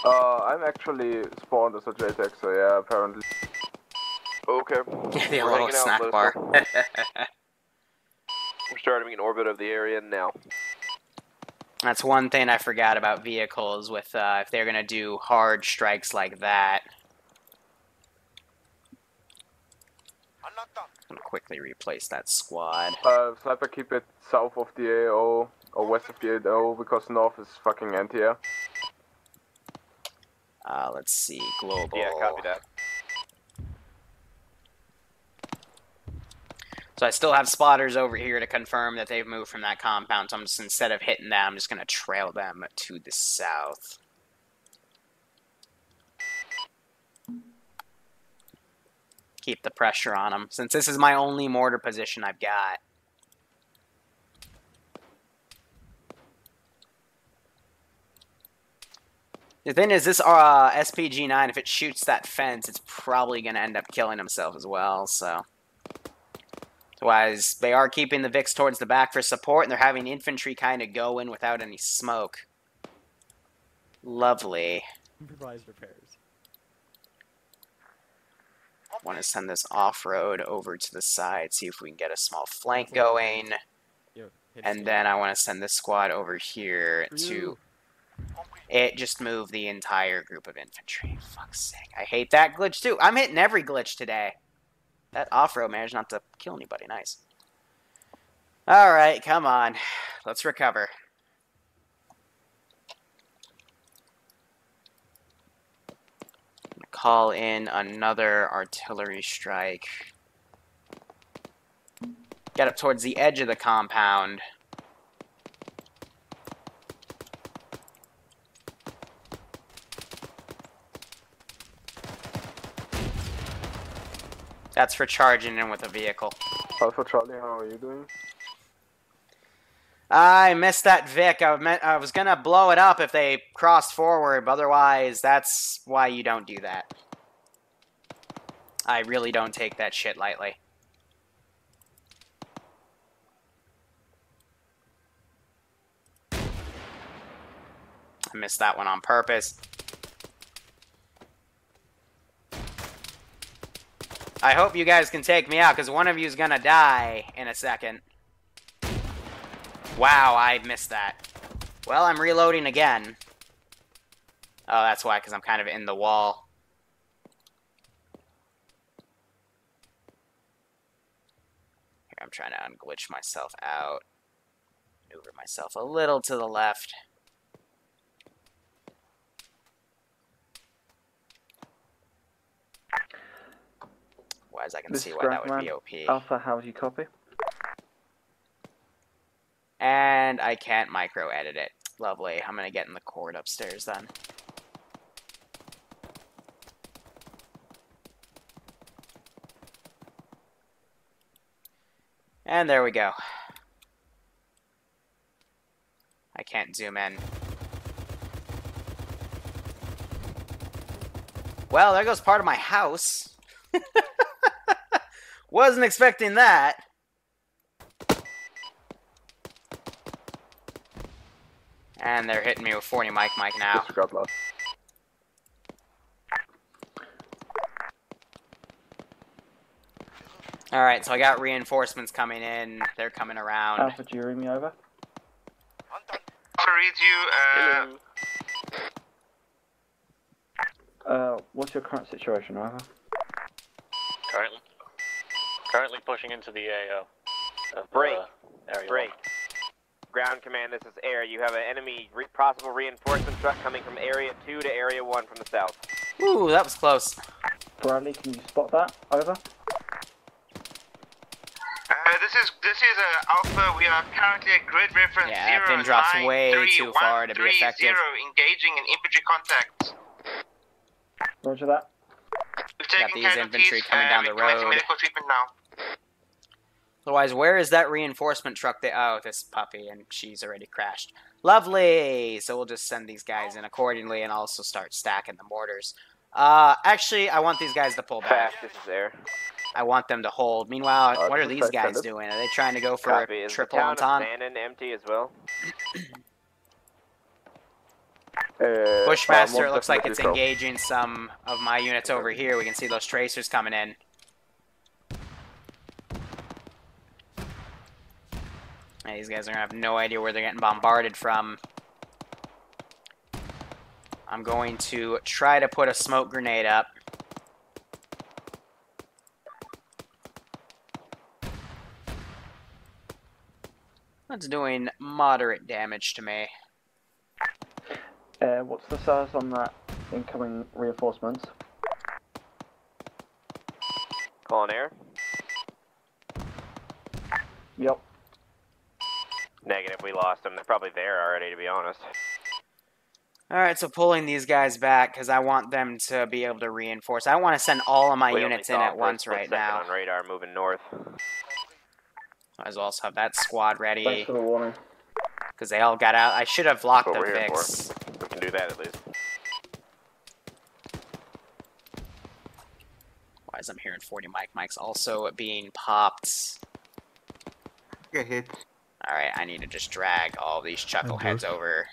I'm actually spawned as a JTech, so yeah, apparently. Okay. The little snack bar. We're starting in orbit of the area now. That's one thing I forgot about vehicles with if they're gonna do hard strikes like that. I'm gonna quickly replace that squad. Sniper, keep it south of the AO or west of the AO because north is fucking anti-air. Let's see, global. Yeah, copy that. So I still have spotters over here to confirm that they've moved from that compound, so I'm just, instead of hitting them, I'm just going to trail them to the south. Keep the pressure on them, since this is my only mortar position I've got. The thing is, this SPG-9, if it shoots that fence, it's probably going to end up killing himself as well, so... Otherwise, they are keeping the Vics towards the back for support, and they're having infantry kind of go in without any smoke. Lovely. Improvised repairs. Want to send this off-road over to the side, see if we can get a small flank going. And then I want to send this squad over here to... It just moved the entire group of infantry. Fuck's sake. I hate that glitch, too. I'm hitting every glitch today. That off-road managed not to kill anybody. Nice. Alright, come on. Let's recover. Call in another artillery strike. Get up towards the edge of the compound. That's for charging in with a vehicle. Alpha Charlie, how are you doing? I missed that Vic. I was gonna blow it up if they crossed forward, but otherwise, that's why you don't do that. I really don't take that shit lightly. I missed that one on purpose. I hope you guys can take me out, because one of you is going to die in a second. Wow, I missed that. Well, I'm reloading again. Oh, that's why, because I'm kind of in the wall. Here, I'm trying to unglitch myself out. Maneuver myself a little to the left. Otherwise, I can see why that would be OP. Alpha, how do you copy? And I can't micro-edit it. Lovely. I'm going to get in the cord upstairs then. And there we go. I can't zoom in. Well, there goes part of my house. Wasn't expecting that. And they're hitting me with 40 mic now. Alright, so I got reinforcements coming in. They're coming around. Alpha, do you read me over? I'll read you, What's your current situation, Alpha? Currently pushing into the AO. Break. Area Break. Ground command, this is air. You have an enemy possible reinforcement truck coming from area 2 to area 1 from the south. Ooh, that was close. Bradley, can you spot that? Over. This is Alpha. We are currently at grid reference 0. Yeah, that pin drops way too far to be effective. Engaging in infantry contact. Roger that. We've got these infantry coming down the road. Medical treatment now. Otherwise, where is that reinforcement truck? Oh, this puppy, and she's already crashed. Lovely! So we'll just send these guys in accordingly and also start stacking the mortars. Actually, I want these guys to pull back. Fast, this is air. I want them to hold. Meanwhile, what are this is these guys extended. doing? Are they trying to go for Copy. a Is triple the town entente? abandoned, empty as well? Bushmaster, it most looks like definitely it's so. engaging some of my units over here. We can see those tracers coming in. And these guys are gonna have no idea where they're getting bombarded from. I'm going to try to put a smoke grenade up. That's doing moderate damage to me. What's the size on that incoming reinforcements? Calling air. Yep. Negative, we lost them. They're probably there already, to be honest. Alright, so pulling these guys back because I want them to be able to reinforce. I don't want to send all of my We units only in saw at them for a once split right second now. on radar moving north. Might as well also have that squad ready. Thanks for the warning. Because they all got out. I should have locked That's the what we're here fix. for. We can do that at least. Why is I'm hearing 40 mics also being popped? Get hit. Alright, I need to just drag all these chuckleheads over.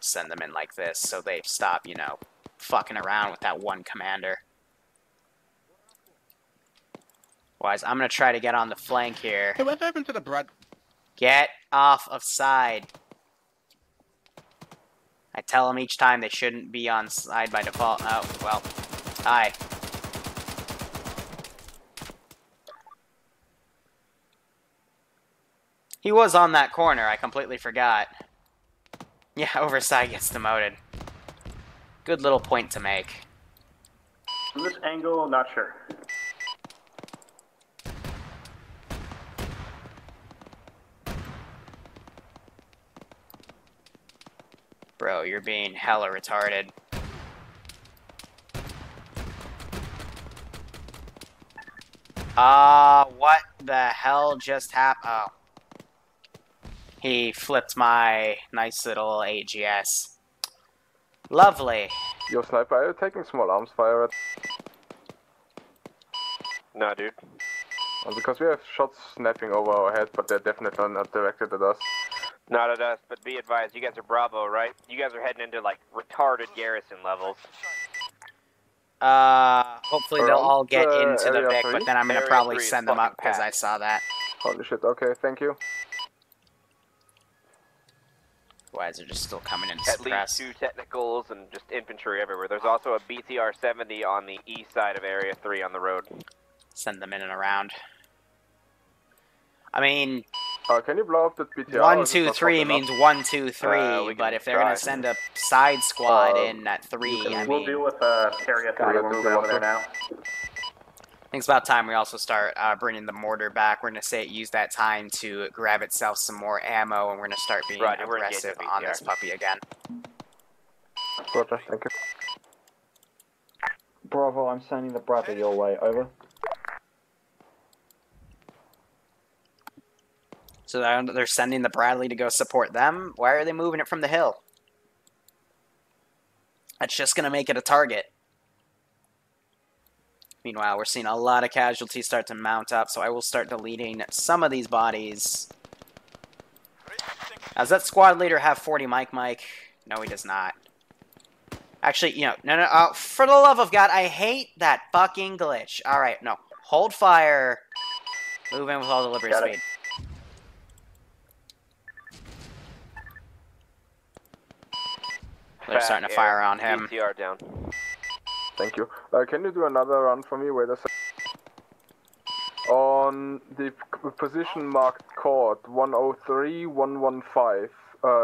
Send them in like this so they stop, you know, fucking around with that one commander. Wise, I'm gonna try to get on the flank here. Hey, what happened to the Brad? Get off of side. I tell them each time they shouldn't be on side by default. Oh, well. Hi. He was on that corner, I completely forgot. Yeah, overside gets demoted. Good little point to make. From this angle, not sure. Bro, you're being hella retarded. What the hell just happened? Oh. He flipped my nice little AGS. Lovely. Yo, Sniper, are you taking small arms fire at... No, dude. Because we have shots snapping over our head, but they're definitely not directed at us. Not at us, but be advised, you guys are Bravo, right? You guys are heading into, like, retarded garrison levels. Hopefully they'll all get into the Area Vic, 3? but then I'm gonna Area probably 3 is send them up fucking because I packed. saw that. Holy shit, okay, thank you. Why is it just still coming in to At suppress? least 2 technicals and just infantry everywhere. There's also a BTR-70 on the east side of Area 3 on the road. Send them in and around. I mean, Can you blow up that BTR? 1, 2, 3 means 1, 2, 3, but if they're try. gonna send a side squad in at 3, I We'll mean, deal with area 3 when we go over there now. I think it's about time we also start bringing the mortar back. We're gonna use that time to grab itself some more ammo, and we're gonna start being Roger, we're aggressive engaging on BTR. this puppy again. Roger, thank you. Bravo, I'm sending the Bradley your way, over. So they're sending the Bradley to go support them? Why are they moving it from the hill? That's just gonna make it a target. Meanwhile, we're seeing a lot of casualties start to mount up, so I will start deleting some of these bodies. Does that squad leader have 40 Mike? No, he does not. Actually, you know, no, oh, for the love of God, I hate that fucking glitch. Alright, no. Hold fire. Move in with all delivery speed. They're starting to fire on him. BTR down. Thank you. Can you do another run for me? Wait a sec. On the position marked court 103, 115.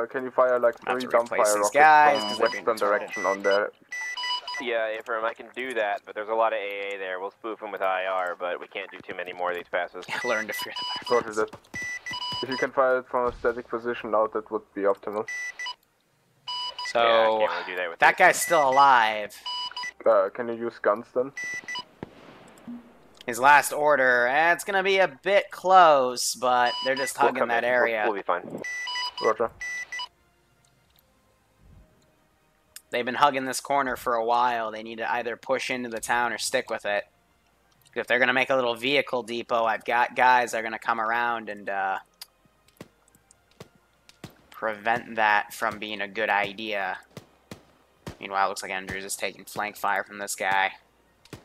Can you fire like 3 dumbfire rockets from western direction on there? Yeah, Ephraim, I can do that, but there's a lot of AA there. We'll spoof them with IR, but we can't do too many more of these passes. Learn to fear the Roger that. If you can fire it from a static position now, that would be optimal. So, yeah, I can't really do that with that guy's still alive. Can you use guns then? His last order, it's gonna be a bit close, but they're just hugging that area. We'll be fine. Roger. They've been hugging this corner for a while. They need to either push into the town or stick with it. If they're going to make a little vehicle depot, I've got guys that are going to come around and prevent that from being a good idea. Meanwhile, it looks like Andrews is taking flank fire from this guy. These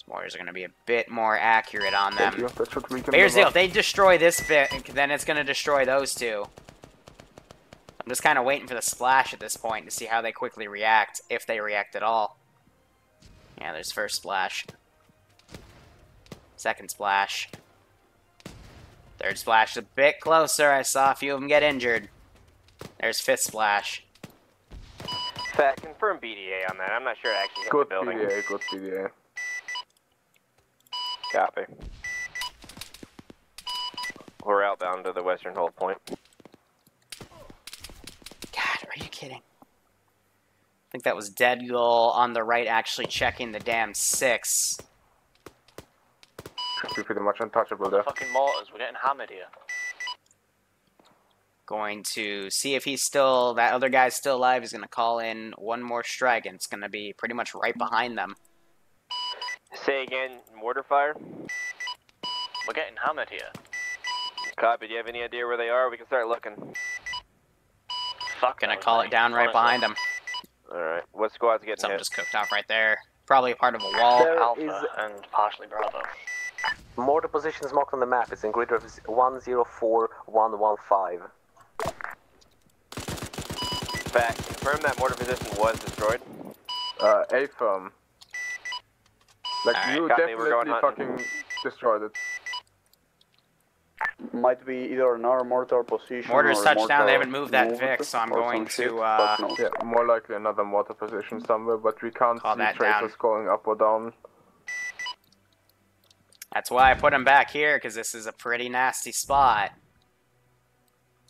mortars are going to be a bit more accurate on them. But here's the deal. If they destroy this bit, then it's going to destroy those two. I'm just kind of waiting for the splash at this point to see how they quickly react, if they react at all. Yeah, there's first splash. Second splash. Third splash is a bit closer. I saw a few of them get injured. There's fifth splash. Fat, confirm BDA on that. I'm not sure it actually hit the building. Good BDA. Copy. We're outbound to the western hold point. God, are you kidding? I think that was Dead Goal on the right actually checking the damn 6. Should be pretty much untouchable there. Fucking mortars, we're getting hammered here. Going to see if he's still, that other guy's still alive. He's going to call in one more strike, and it's going to be pretty much right behind them. Say again, mortar fire? We're getting hammered here. Copy, do you have any idea where they are? We can start looking. Fuck, gonna call it down right behind them. Alright, what squad's getting Something hit? just cooked off right there. Probably a part of a wall. Alpha and partially Bravo. Mortar positions marked on the map. It's in grid reference 104115. Fact, confirm that mortar position was destroyed. A-firm. Like, right, you copy, we're going definitely hunting. fucking destroyed it. Might be either another mortar position Mortar's or touched down. mortar They haven't moved that moved Vic, so I'm or going some shit, to but no. Yeah, more likely another mortar position somewhere, but we can't Call see that tracers down. going up or down. That's why I put him back here, because this is a pretty nasty spot.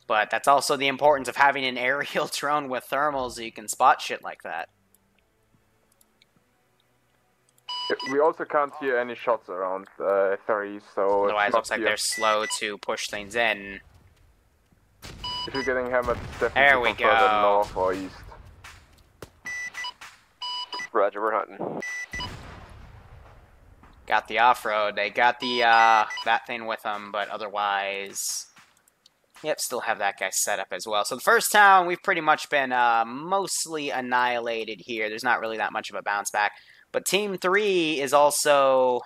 But that's also the importance of having an aerial drone with thermals so you can spot shit like that. We also can't hear any shots around 3, so Otherwise, it's it looks not like they're slow to push things in. If you're getting hammered, it's definitely There we from further go. north or east. Roger, we're hunting. Got the off-road. They got the, that thing with them, but otherwise... Yep, still have that guy set up as well. So the first town, we've pretty much been mostly annihilated here. There's not really that much of a bounce back. But Team 3 is also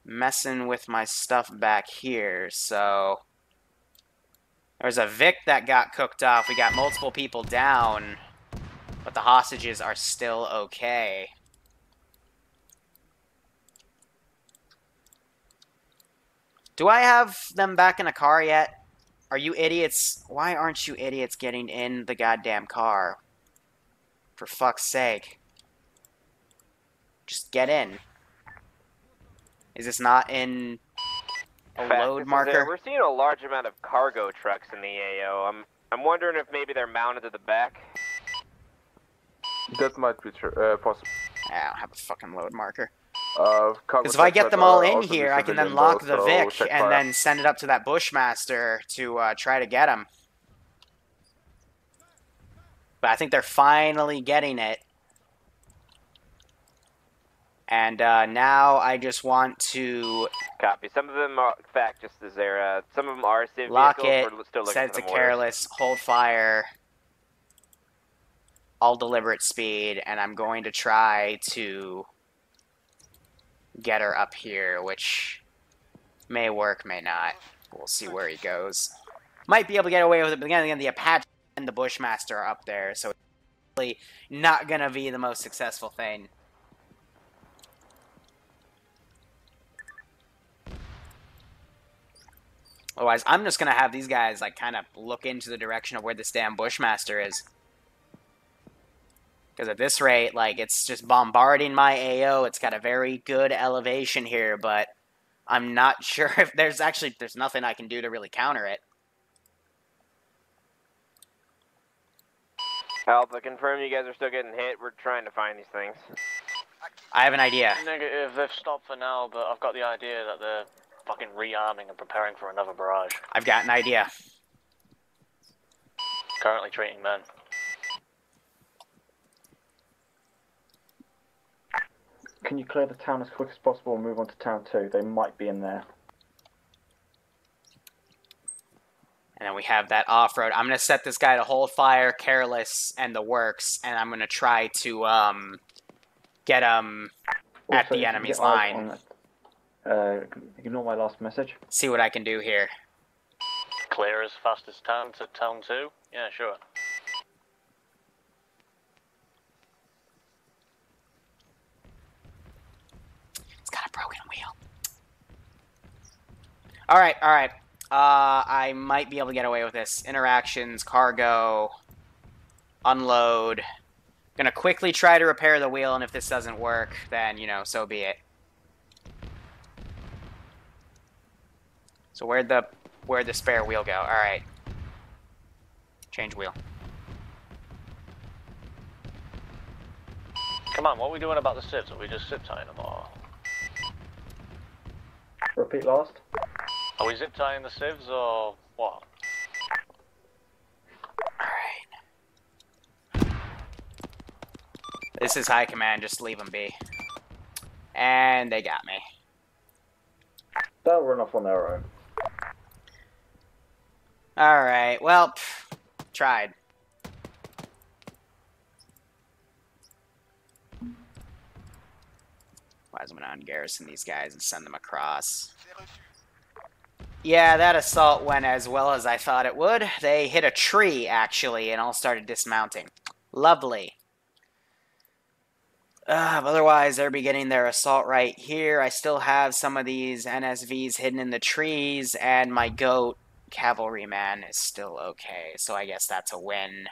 messing with my stuff back here, so... There's a Vic that got cooked off. We got multiple people down, but the hostages are still okay. Do I have them back in a car yet? Are you idiots? Why aren't you idiots getting in the goddamn car? For fuck's sake. Just get in. Is this not in a load marker? We're seeing a large amount of cargo trucks in the AO. I'm wondering if maybe they're mounted to the back. That might be true, possible. I don't have a fucking load marker. Because if I get them all in here, I can then lock the Vic and then send it up to that Bushmaster to try to get him. But I think they're finally getting it. And now I just want to... Copy. Some of them are, in fact, just as they're, some of them are civ lock vehicles. it, We're still looking set it for to the mortars. careless, hold fire, all deliberate speed, and I'm going to try to get her up here, which may work, may not. We'll see where he goes. Might be able to get away with it, but again, the Apache and the Bushmaster are up there, so it's really not going to be the most successful thing. Otherwise, I'm just going to have these guys, like, kind of look into the direction of where this damn Bushmaster is. Because at this rate, like, it's just bombarding my AO. It's got a very good elevation here, but I'm not sure if there's nothing I can do to really counter it. Alpha, confirm you guys are still getting hit. We're trying to find these things. I have an idea. Negative, they've stopped for now, but I've got the idea that they're fucking rearming and preparing for another barrage. I've got an idea. Currently treating men. Can you clear the town as quick as possible and move on to town 2? They might be in there. And then we have that off-road. I'm going to set this guy to hold fire, careless, and the works, and I'm going to try to get him at the enemy's line. Ignore my last message. See what I can do here. Clear as fast as town to town 2? Yeah, sure. It's got a broken wheel. Alright, alright. I might be able to get away with this. Interactions, cargo, unload. Gonna quickly try to repair the wheel, and if this doesn't work, then, you know, so be it. So where'd the spare wheel go? Alright. Change wheel. Come on, what are we doing about the sieves? Are we just zip tying them or? Repeat last. Are we zip tying the sieves or what? Alright. This is high command, just leave them be. And they got me. They'll run off on their own. Alright, well, tried. Why is I'm gonna ungarrison these guys and send them across? Yeah, that assault went as well as I thought it would. They hit a tree, actually, and all started dismounting. Lovely. Otherwise, they're beginning their assault right here. I still have some of these NSVs hidden in the trees, and my goat cavalryman is still okay. So I guess that's a win.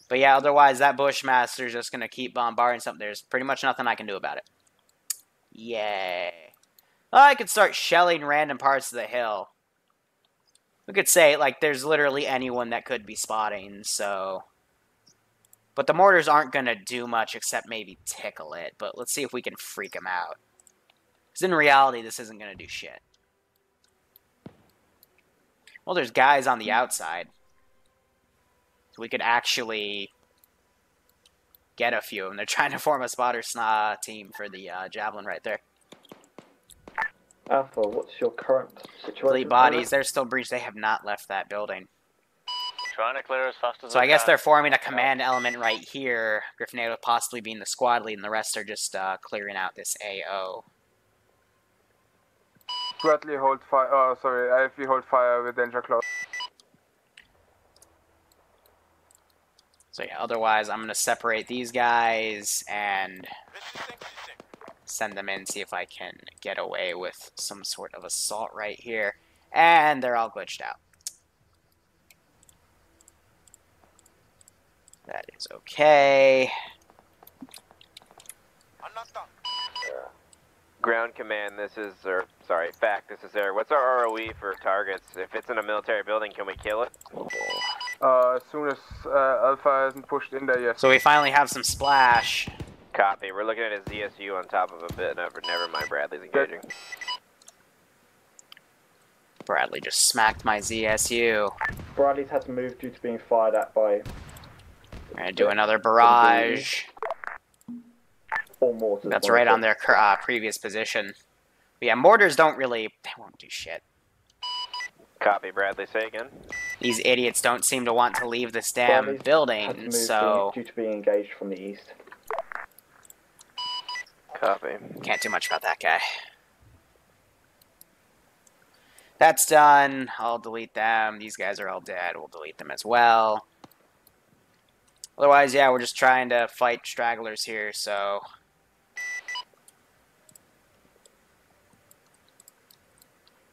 But yeah, otherwise, that Bushmaster's just going to keep bombarding something. There's pretty much nothing I can do about it. Yay. I could start shelling random parts of the hill. We could say, like, there's literally anyone that could be spotting, so... But the mortars aren't going to do much except maybe tickle it. But let's see if we can freak them out. Because in reality, this isn't going to do shit. Well, there's guys on the outside. So we could actually get a few of them. They're trying to form a spotter team for the Javelin right there. Alpha, what's your current situation? Fleet bodies, they're still breached. They have not left that building. Trying to clear as fast as So I guess they're forming a command element right here. Griffinado possibly being the squad lead, and the rest are just clearing out this AO. Bradley hold fire. Oh, sorry, IFV hold fire with danger close. So yeah, otherwise I'm going to separate these guys and send them in, see if I can get away with some sort of assault right here. And they're all glitched out. That is okay. Ground command, this is, or sorry, fact, this is there. What's our ROE for targets? If it's in a military building, can we kill it? As soon as Alpha hasn't pushed in there yet. So we finally have some splash. Copy. We're looking at his ZSU on top of a bit. Never mind, Bradley's engaging. Bradley just smacked my ZSU. Bradley's had to move due to being fired at by... We're going to do another barrage. Or mortars. That's right on their previous position. But yeah, mortars don't really... They won't do shit. Copy, Bradley. Say again. These idiots don't seem to want to leave this damn building, so... Due to being engaged from the east. Copy. Can't do much about that guy. That's done. I'll delete them. These guys are all dead. We'll delete them as well. Otherwise, yeah, we're just trying to fight stragglers here, so...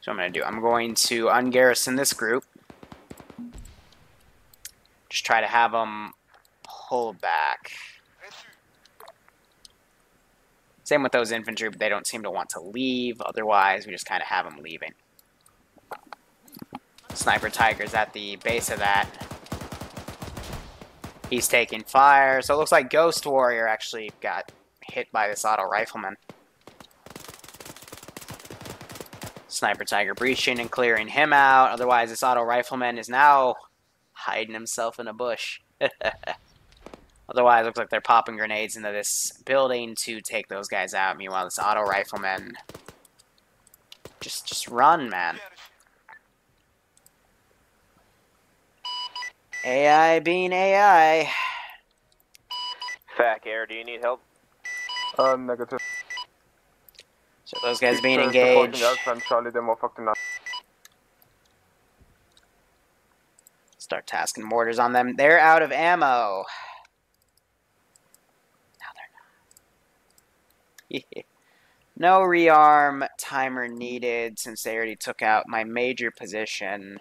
So I'm going to do, I'm going to ungarrison this group. Just try to have them pull back. Same with those infantry, but they don't seem to want to leave. Otherwise, we just kind of have them leaving. Sniper Tiger's at the base of that. He's taking fire. So it looks like Ghost Warrior actually got hit by this auto rifleman. Sniper Tiger breaching and clearing him out. Otherwise, this auto rifleman is now hiding himself in a bush. Otherwise, it looks like they're popping grenades into this building to take those guys out. Meanwhile, this auto rifleman... Just run, man. AI being AI. Fac Air, do you need help? Negative. So those guys being engaged. Charlie, they're more fucked enough. Start tasking mortars on them. They're out of ammo. Now they're not. No rearm timer needed since they already took out my major position.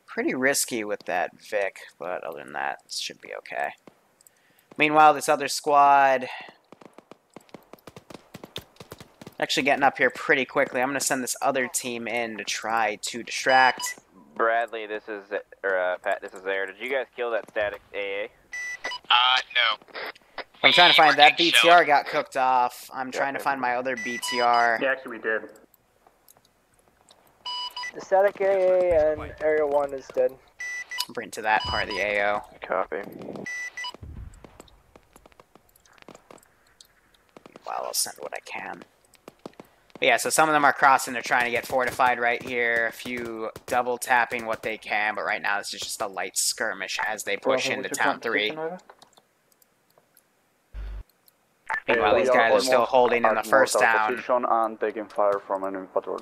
Pretty risky with that Vic, but other than that, it should be okay. Meanwhile, this other squad... actually getting up here pretty quickly. I'm going to send this other team in to try to distract. Bradley, this is, Pat, this is Air. Did you guys kill that static AA? No. I'm trying to find that BTR got cooked off. I'm trying to find my other BTR. Yeah, actually we did. The static AA and Area 1 is dead. Bring to that part of the AO. Copy. Well, I'll send what I can. But yeah, so some of them are crossing. They're trying to get fortified right here. A few double tapping what they can, but right now this is just a light skirmish as they push into Town 3. Meanwhile, these guys are still holding in the first town. And taking fire from enemy patrol.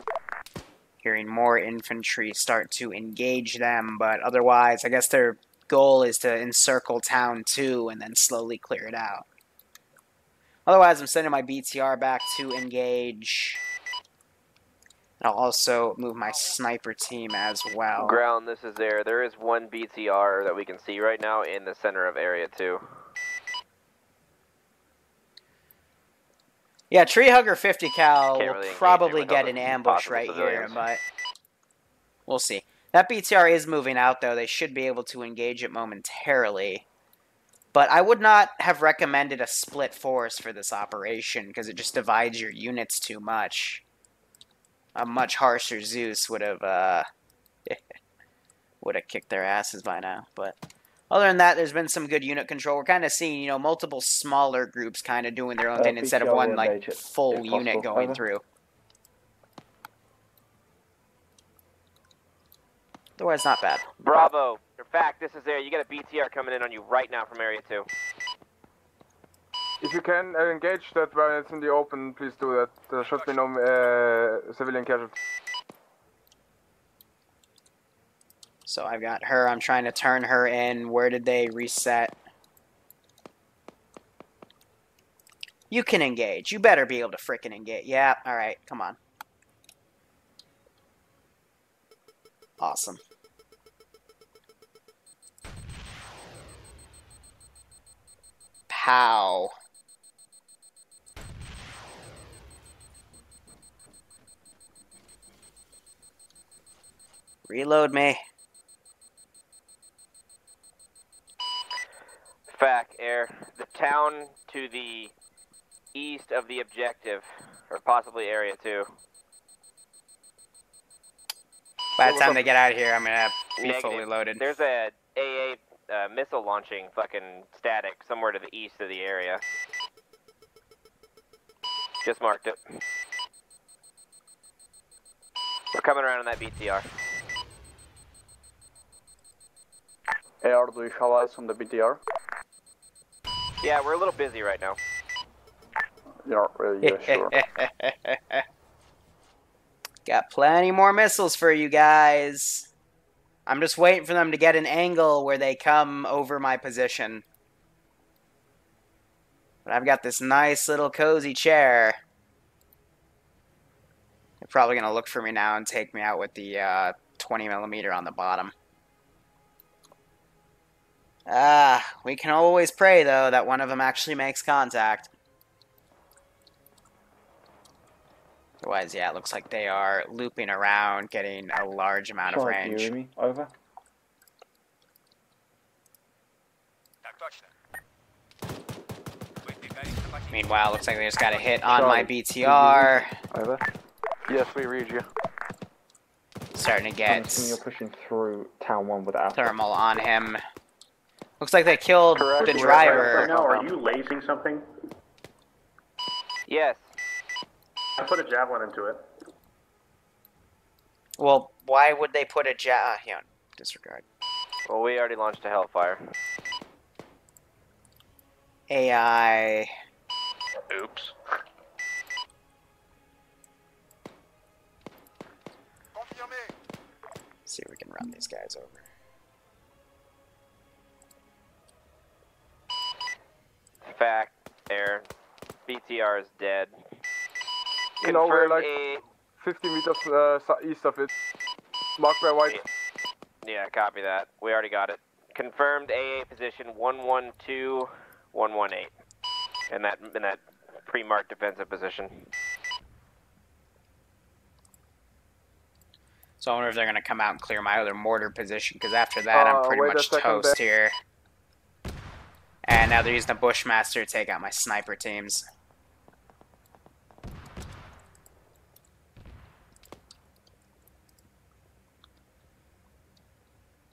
Hearing more infantry start to engage them, but otherwise, I guess their goal is to encircle Town 2 and then slowly clear it out. Otherwise, I'm sending my BTR back to engage. I'll also move my sniper team as well. Ground, this is there. There is one BTR that we can see right now in the center of Area 2. Yeah, Tree Hugger 50 cal will really probably get an ambush right here, but we'll see. That BTR is moving out, though. They should be able to engage it momentarily. But I would not have recommended a split force for this operation, because it just divides your units too much. A much harsher Zeus would have kicked their asses by now. But other than that, there's been some good unit control. We're kind of seeing, you know, multiple smaller groups kind of doing their own thing instead of one like full unit going through. Otherwise, not bad. Bravo. In fact, this is there. You got a BTR coming in on you right now from Area 2. If you can engage that while it's in the open, please do that. There should be no civilian casualties. So I've got her. I'm trying to turn her in. Where did they reset? You can engage. You better be able to frickin' engage. Yeah, alright. Come on. Awesome. Pow. Reload me. Fac Air. The town to the east of the objective, or possibly Area 2. By the time they get out of here, I'm gonna be fully loaded. There's a AA missile launching fucking static somewhere to the east of the area. Just marked it. We're coming around on that BTR. AR, do you have eyes on the BTR? Yeah, we're a little busy right now. Yeah, sure. Got plenty more missiles for you guys. I'm just waiting for them to get an angle where they come over my position. But I've got this nice little cozy chair. They're probably going to look for me now and take me out with the 20mm on the bottom. We can always pray, though, that one of them actually makes contact. Otherwise, yeah, it looks like they are looping around, getting a large amount of range. Do you hear me? Over. Meanwhile, looks like they just got a hit on my BTR. Over. Yes, we read you. Starting to get You're pushing through Town 1 without thermal on him. Looks like they killed the driver. Right now, are you lasing something? Yes. I put a javelin into it. Well, why would they put a disregard. Well, we already launched a Hellfire. AI. Oops. See if we can run these guys over. Fact, Air. BTR is dead. You know, we're Confirmed like 50 meters east of it. Marked by white. Yeah, copy that. We already got it. Confirmed AA position 112-118. In that pre-marked defensive position. So I wonder if they're gonna come out and clear my other mortar position, because after that I'm pretty much toast here. And now they're using the Bushmaster to take out my sniper teams.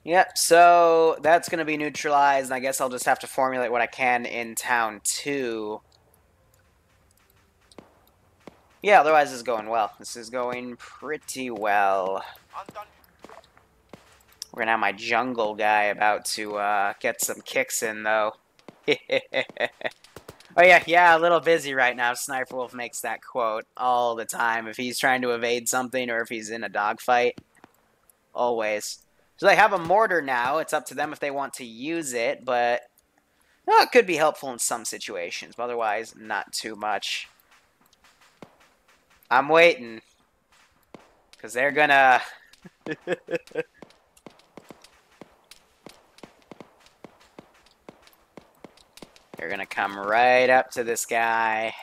Yep, so that's going to be neutralized, and I guess I'll just have to formulate what I can in town, too. Yeah, otherwise this is going well. This is going pretty well. We're going to have my jungle guy about to get some kicks in, though. Oh, yeah, a little busy right now. Sniper Wolf makes that quote all the time. If he's trying to evade something or if he's in a dogfight. Always. So they have a mortar now. It's up to them if they want to use it, but it could be helpful in some situations, but otherwise not too much. I'm waiting, because they're gonna... They're gonna come right up to this guy,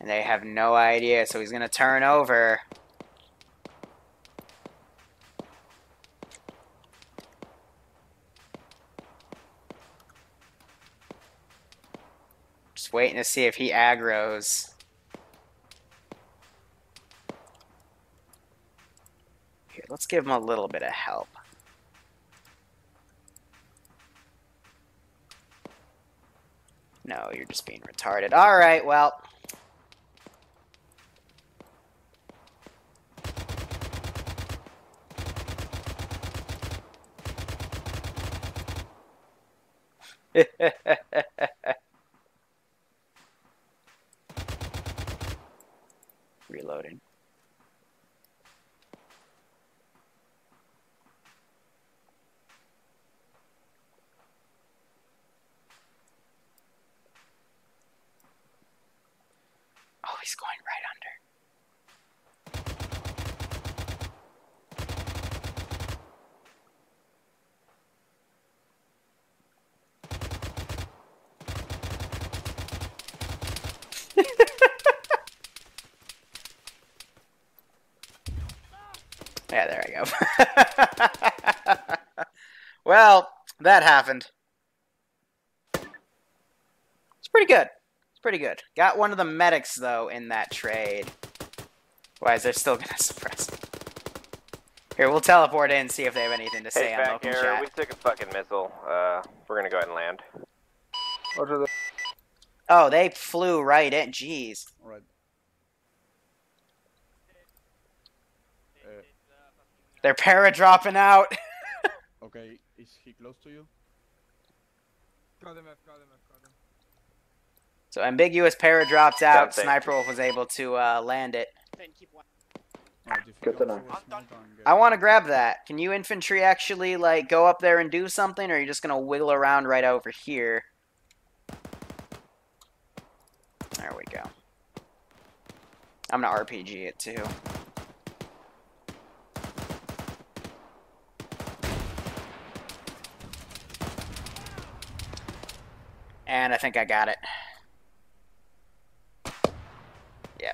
and they have no idea, so he's gonna turn over. Just waiting to see if he aggroes. Here, let's give him a little bit of help. No, you're just being retarded. Alright, well. Reloading. Oh, he's going right under. Yeah, there I go. Well, that happened. It's pretty good. It's pretty good. Got one of the medics, though, in that trade. Why is they're still going to suppress it? Here, we'll teleport in and see if they have anything to say on local chat. We took a fucking missile. We're going to go ahead and land. Oh, they flew right in. Jeez. Right. They're para-dropping out. Okay, is he close to you? Got him. So ambiguous para dropped out. Sniper Wolf was able to land it. Good to know. I want to grab that. Can you infantry actually like go up there and do something, or are you just gonna wiggle around right over here? There we go. I'm gonna RPG it too. And I think I got it. Yeah.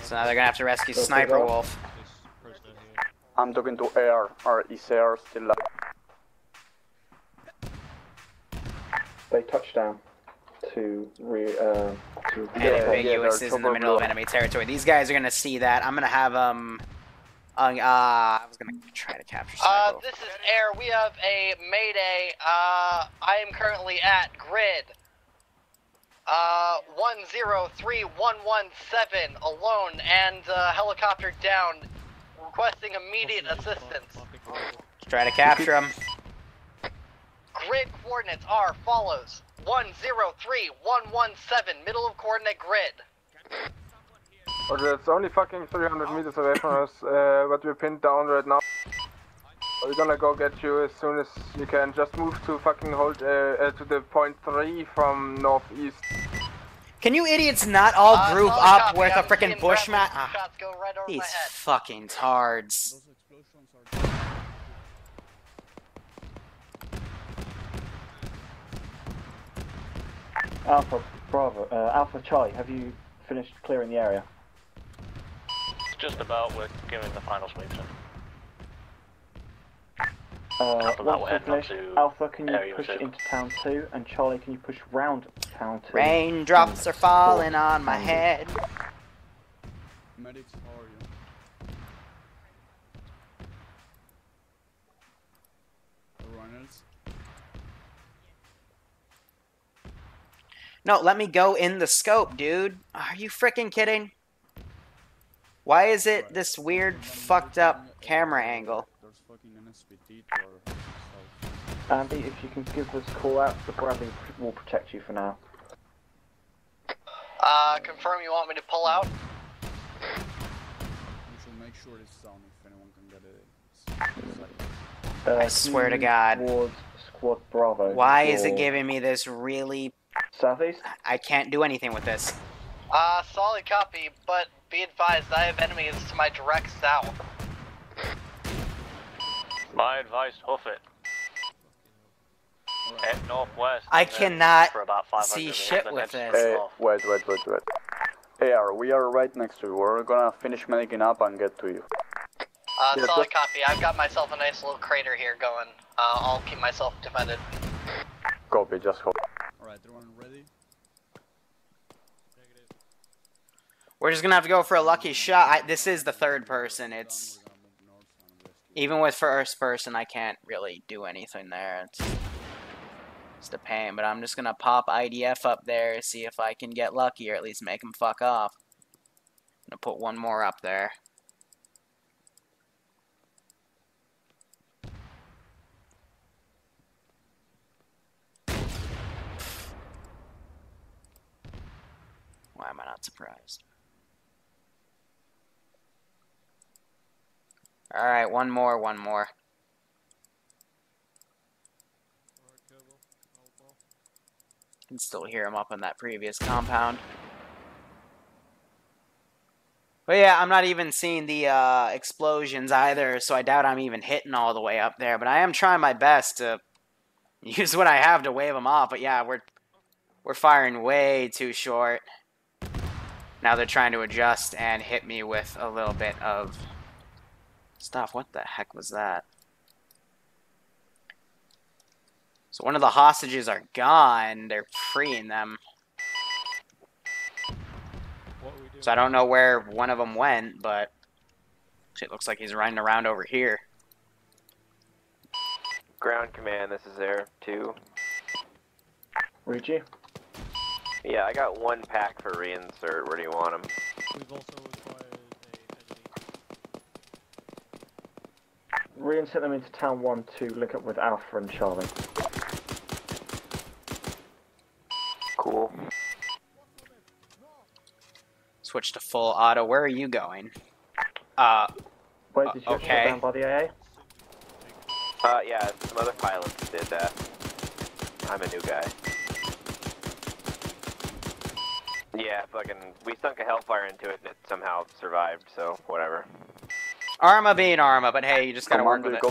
So now they're gonna have to rescue Sniper Wolf. I'm talking to air. Is air still up? They touched down to and ambiguous is in the middle of enemy territory. These guys are gonna see that. I'm gonna have I was gonna try to capture Sniper. This is Air. We have a mayday. I am currently at grid 103117 alone and helicopter down, requesting immediate assistance. Let's try to capture him. Grid coordinates are follows: 103117, middle of coordinate grid. Okay, it's only fucking 300 meters away from us, but we're pinned down right now. We're gonna go get you as soon as you can. Just move to fucking hold to the point 3 from northeast. Can you idiots not all group up with a frickin' bushman? These fucking tards. Alpha, Bravo, Alpha Charlie, have you finished clearing the area? Just about, we're giving the final sweeps in. Once you finish, Alpha, can you push into Town 2, and Charlie, can you push round Town 2? Raindrops are falling on my head. Medics, how are you? Everyone else? No, let me go in the scope, dude. Are you frickin' kidding? Why is it this weird, fucked up camera angle? Andy, if you can give us call out, the Bradley will protect you for now. Confirm you want me to pull out? We should make sure it's down if anyone can get it. I swear to God. Towards Squad Bravo. Why is it giving me this really... Southeast? I can't do anything with this. Solid copy, but be advised I have enemies to my direct south. My advice, hoof it. Head northwest. I cannot for about 500 see meters, shit then with head this. north. Wait. AR, we are right next to you. We're gonna finish medicing up and get to you. Solid copy. I've got myself a nice little crater here going. I'll keep myself defended. Copy, just hope. Alright, everyone ready? We're just gonna have to go for a lucky shot. This is the third person. It's... Even with first person, I can't really do anything there. It's a pain, but I'm just gonna pop IDF up there, see if I can get lucky, or at least make him fuck off. I'm gonna put one more up there. Why am I not surprised? Alright, one more. Can still hear him up in that previous compound. But yeah, I'm not even seeing the explosions either, so I doubt I'm even hitting all the way up there. But I am trying my best to use what I have to wave them off. But yeah, we're firing way too short. Now they're trying to adjust and hit me with a little bit of stuff. What the heck was that? So one of the hostages are gone. They're freeing them. So I don't know where one of them went, but it looks like he's running around over here. Ground command, this is Air 2. Ricci? Yeah, I got one pack for reinsert. Where do you want them? We've also acquired a Reinsert them into Town 1 to link up with Alpha and Charlie. Cool. Switch to full auto. Where are you going? Wait, did you get shot down by the AA? Yeah, some other pilots did that. I'm a new guy. Yeah, fucking, we sunk a Hellfire into it and it somehow survived, so whatever. Arma being Arma, but hey, you just gotta work with it.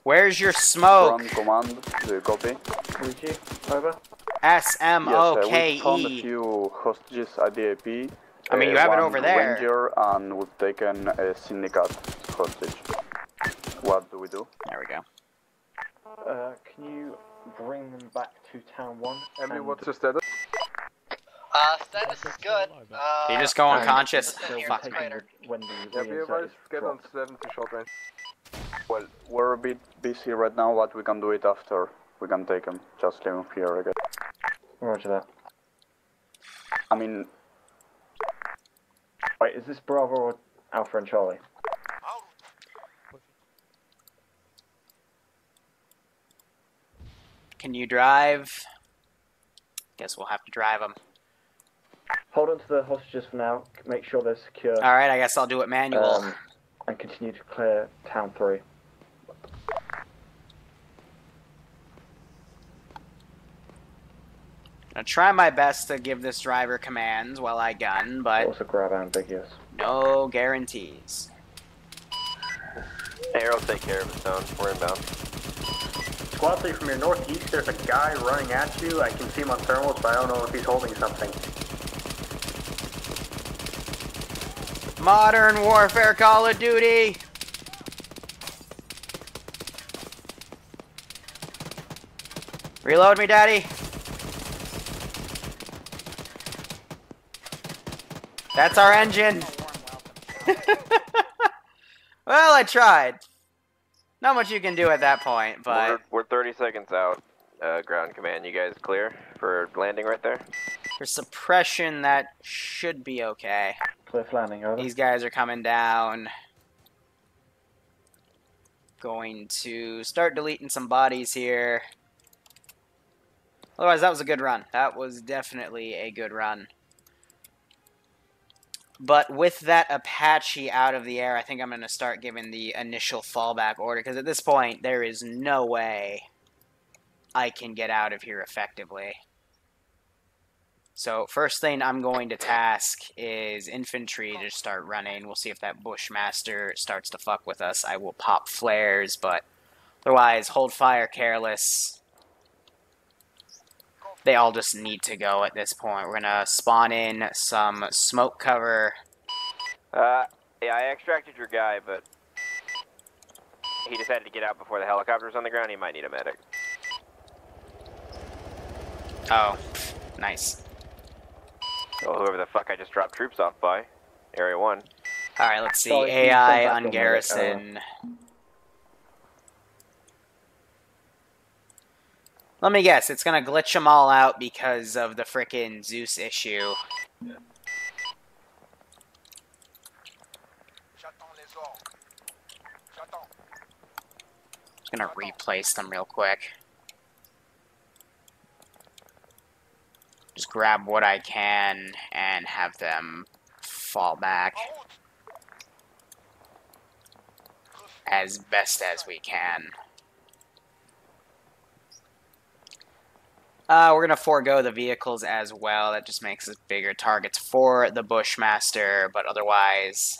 Where's your smoke? Command, do you copy? Ricci, over. SMOKE. We found a few hostages at the AP. I mean, you have it over there. Ranger, and we've taken a syndicate hostage. What do we do? There we go. Can you bring them back to Town 1? Emily, what's your status? Status is good. You just go unconscious. Fuck. When the Yeah, be reinsert advised, is get on dropped. 70 short range. Well, we're a bit busy right now, but we can do it after. We can take him. Just leave him here, I guess. Roger that. I mean, Wait, is this Bravo or Alpha and Charlie? Can you drive? Guess we'll have to drive them. Hold on to the hostages for now. Make sure they're secure. Alright, I guess I'll do it manual. And continue to clear Town 3. I'll try my best to give this driver commands while I gun, but Also grab ambiguous. no guarantees. Arrow, take care of his own. We're inbound. Squad 3 from your northeast, there's a guy running at you. I can see him on thermals, but I don't know if he's holding something. Modern Warfare Call of Duty! Reload me, daddy! That's our engine! Well, I tried. Not much you can do at that point, but... We're 30 seconds out. Ground command, you guys clear for landing right there? For suppression, that should be okay. Cliff landing, over. These guys are coming down. Going to start deleting some bodies here. Otherwise, that was a good run. That was definitely a good run. But with that Apache out of the air, I think I'm going to start giving the initial fallback order. Because at this point, there is no way I can get out of here effectively. So first thing I'm going to task is infantry to start running. We'll see if that Bushmaster starts to fuck with us. I will pop flares, but otherwise, hold fire careless. They all just need to go at this point. We're going to spawn in some smoke cover. Yeah, I extracted your guy, but he decided to get out before the helicopter's on the ground. He might need a medic. Oh, nice. Well, whoever the fuck I just dropped troops off by. Area 1. Alright, let's see. So you AI send back on the garrison. Let me guess, it's gonna glitch them all out because of the frickin' Zeus issue. Just gonna replace them real quick. Just grab what I can and have them fall back as best as we can. We're going to forego the vehicles as well. That just makes us bigger targets for the Bushmaster, but otherwise...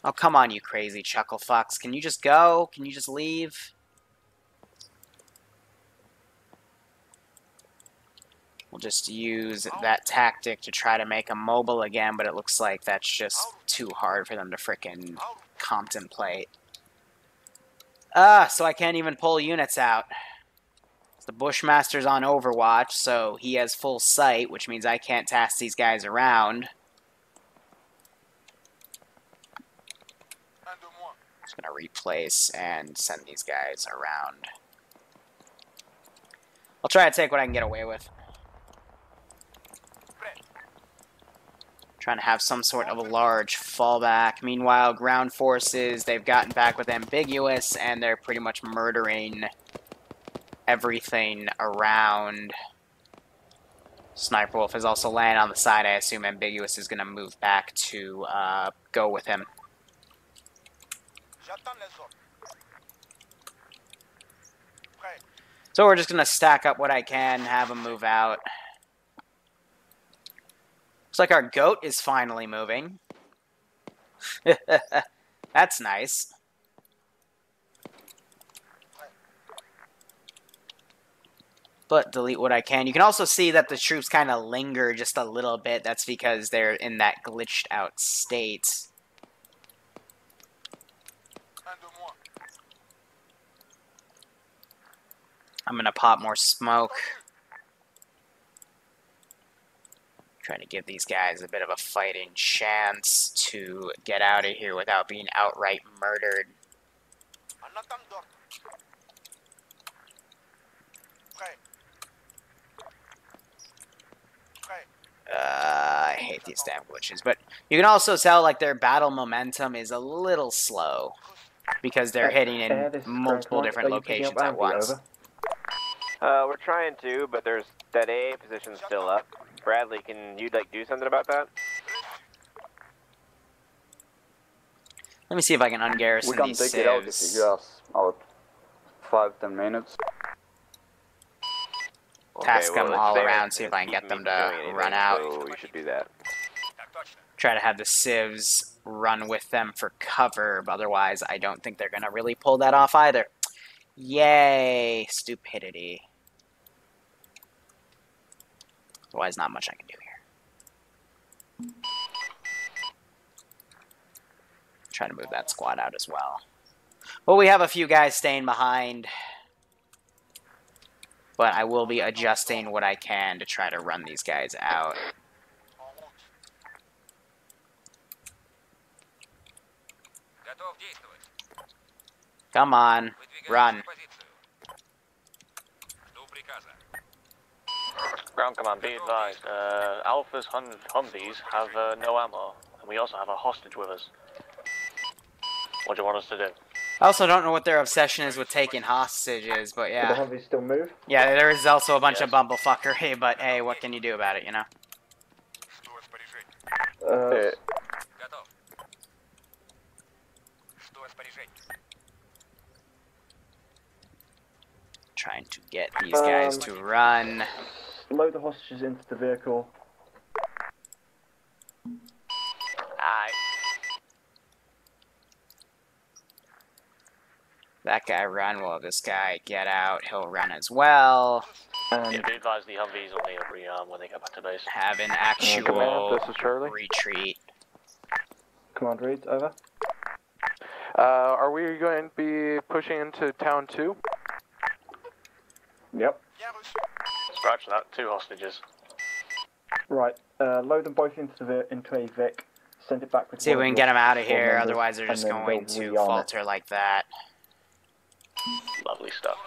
Oh, come on, you crazy chuckle fucks. Can you just go? Can you just leave? We'll just use that tactic to try to make them mobile again, but it looks like that's just too hard for them to frickin' contemplate. So I can't even pull units out. The Bushmaster's on Overwatch, so he has full sight, which means I can't task these guys around. Just gonna replace and send these guys around. I'll try to take what I can get away with. Trying to have some sort of a large fallback. Meanwhile, ground forces, they've gotten back with ambiguous, and they're pretty much murdering everything around. Sniper Wolf is also laying on the side. I assume ambiguous is going to move back to go with him. So we're just going to stack up what I can, have him move out. Looks like our goat is finally moving. That's nice. But delete what I can. You can also see that the troops kind of linger just a little bit. That's because they're in that glitched out state. I'm going to pop more smoke. Trying to give these guys a bit of a fighting chance to get out of here without being outright murdered. I hate these damn glitches, but you can also tell like their battle momentum is a little slow because they're hitting in multiple different locations at once. We're trying to, but there's that AA position still up. Bradley, can you like do something about that? Let me see if I can ungarrison we can these take civs. it out if you give us about 5-10 minutes. Task Okay, them well, all it's around, there. see if I can It's get them keeping me from to doing anything, run out. So you should do that. Try to have the civs run with them for cover, but otherwise I don't think they're going to really pull that off either. Yay, stupidity. Otherwise, not much I can do here. Try to move that squad out as well. Well, we have a few guys staying behind, but I will be adjusting what I can to try to run these guys out. Come on, run. Ground command, be advised. Alpha's Humvees have no ammo, and we also have a hostage with us. What do you want us to do? I also don't know what their obsession is with taking hostages, but yeah. Do the Humvees still move? Yeah, there is also a bunch of bumblefuckery, but hey, what can you do about it, you know? Trying to get these guys to run. Load the hostages into the vehicle. Aye. That guy run, well, this guy get out, he'll run as well. Yeah, be advised the Humvees only rearm when they get back to base. Have an actual this is Charlie. retreat. Command reads, over. Are we going to be pushing into town too? Yep. Scratch that, 2 hostages. Right, load them both into a Vic, send it back with See if we can get them out of here, members, otherwise they're just and then going they'll to rearm falter like that. Lovely stuff.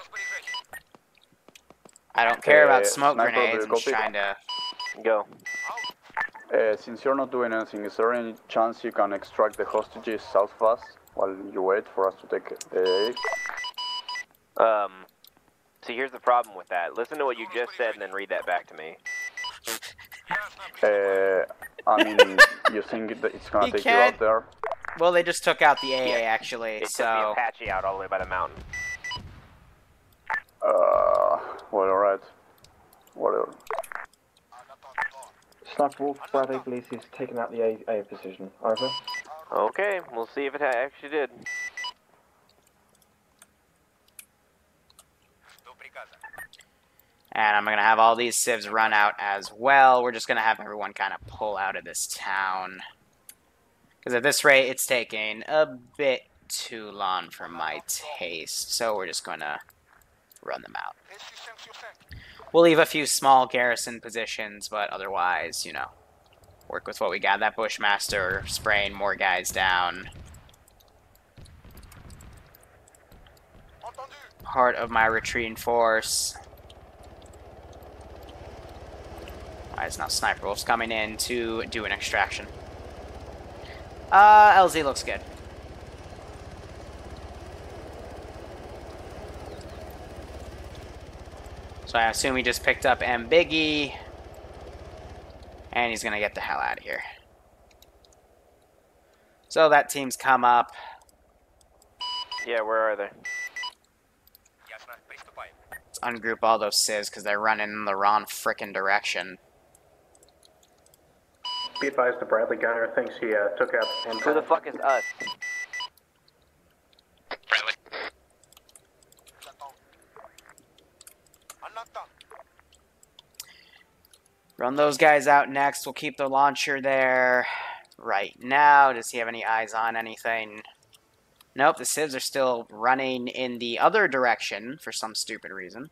I don't care about smoke Sniper, grenades, I'm just copy? trying to... Go. Since you're not doing anything, is there any chance you can extract the hostages south fast while you wait for us to take the AA? See, here's the problem with that. Listen to what you just said and then read that back to me. I mean, you think that it's gonna take you out there? Well, they just took out the AA, actually, It so... took the Apache out all the way by the mountain. Well, alright. Whatever. Sniper Wolf, Brad believes he's taken out the A position. Over. Okay, we'll see if it actually did. And I'm going to have all these civs run out as well. We're just going to have everyone kind of pull out of this town. Because at this rate, it's taking a bit too long for my taste. So we're just going to run them out. We'll leave a few small garrison positions, but otherwise, you know, work with what we got. That Bushmaster spraying more guys down. Part of my retreating force. Alright, so now Sniper Wolf's coming in to do an extraction. LZ looks good. So I assume he just picked up M. Biggie. And he's gonna get the hell out of here. So that team's come up. Yeah, where are they? Let's ungroup all those civs because they're running in the wrong frickin' direction. Be advised, the Bradley gunner thinks he took out the Who the fuck is us? Bradley. Run those guys out next. We'll keep the launcher there right now. Does he have any eyes on anything? Nope, the civs are still running in the other direction for some stupid reason.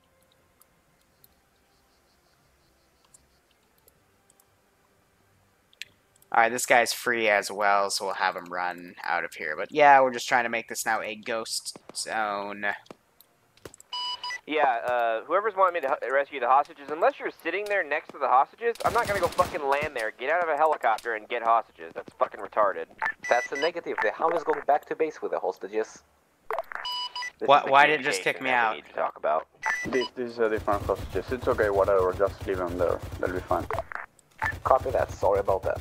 Alright, this guy's free as well, so we'll have him run out of here. But yeah, we're just trying to make this now a ghost zone. Yeah, whoever's wanting me to rescue the hostages, unless you're sitting there next to the hostages, I'm not gonna go fucking land there. Get out of a helicopter and get hostages. That's fucking retarded. That's the negative. The Hound is going back to base with the hostages. Why did it just kick me out? We need to talk about. This is a different hostages. It's okay, whatever. Just leave them there. They'll be fine. Copy that. Sorry about that.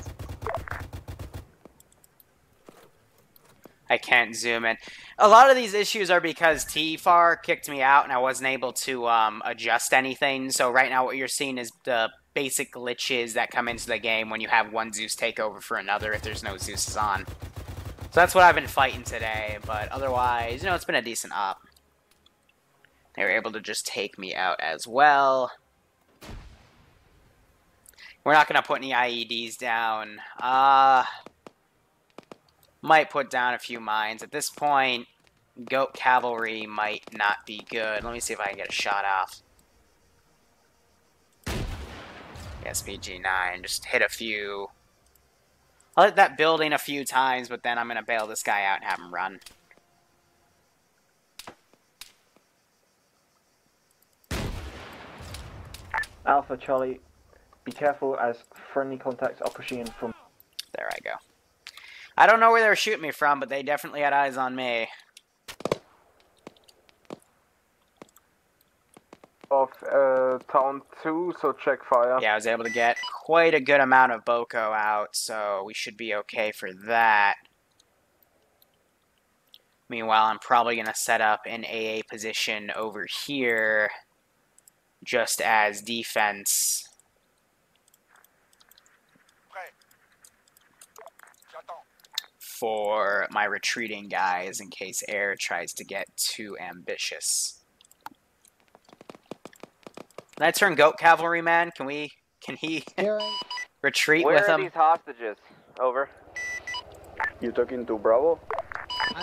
I can't zoom in. A lot of these issues are because TFAR kicked me out and I wasn't able to adjust anything. So right now what you're seeing is the basic glitches that come into the game when you have one Zeus take over for another if there's no Zeus's on. So that's what I've been fighting today, but otherwise, you know, it's been a decent op. They were able to just take me out as well. We're not going to put any IEDs down. Might put down a few mines. At this point, goat cavalry might not be good. Let me see if I can get a shot off. SPG-9, just hit a few. I'll hit that building a few times, but then I'm going to bail this guy out and have him run. Alpha Charlie, be careful as friendly contacts are pushing in from... There I go. I don't know where they were shooting me from, but they definitely had eyes on me. Of town 2, so check fire. Yeah, I was able to get quite a good amount of Boko out, so we should be okay for that. Meanwhile, I'm probably going to set up an AA position over here, just as defense. For my retreating guys in case air tries to get too ambitious. Can I turn goat cavalry man? Can he retreat Where with are him? these hostages? Over. You talking to Bravo?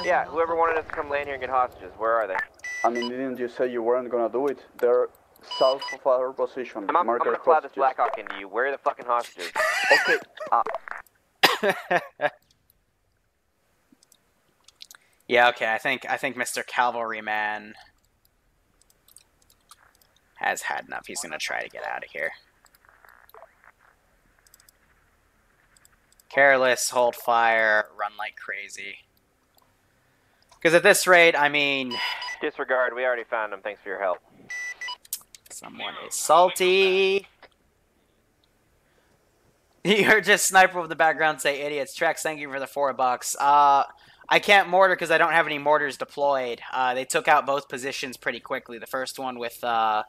Yeah, whoever wanted us to come land here and get hostages, where are they? I mean, didn't you say you weren't gonna do it? They're south of our position. I'm gonna fly this Blackhawk into you. Where are the fucking hostages? Okay. Yeah, okay, I think Mr. Cavalryman has had enough. He's gonna try to get out of here. Careless, hold fire, run like crazy. Because at this rate, I mean... Disregard, we already found him. Thanks for your help. Someone is salty. You heard just sniper over the background say, idiots. Trex, thank you for the $4. I can't mortar because I don't have any mortars deployed. They took out both positions pretty quickly. The first one with a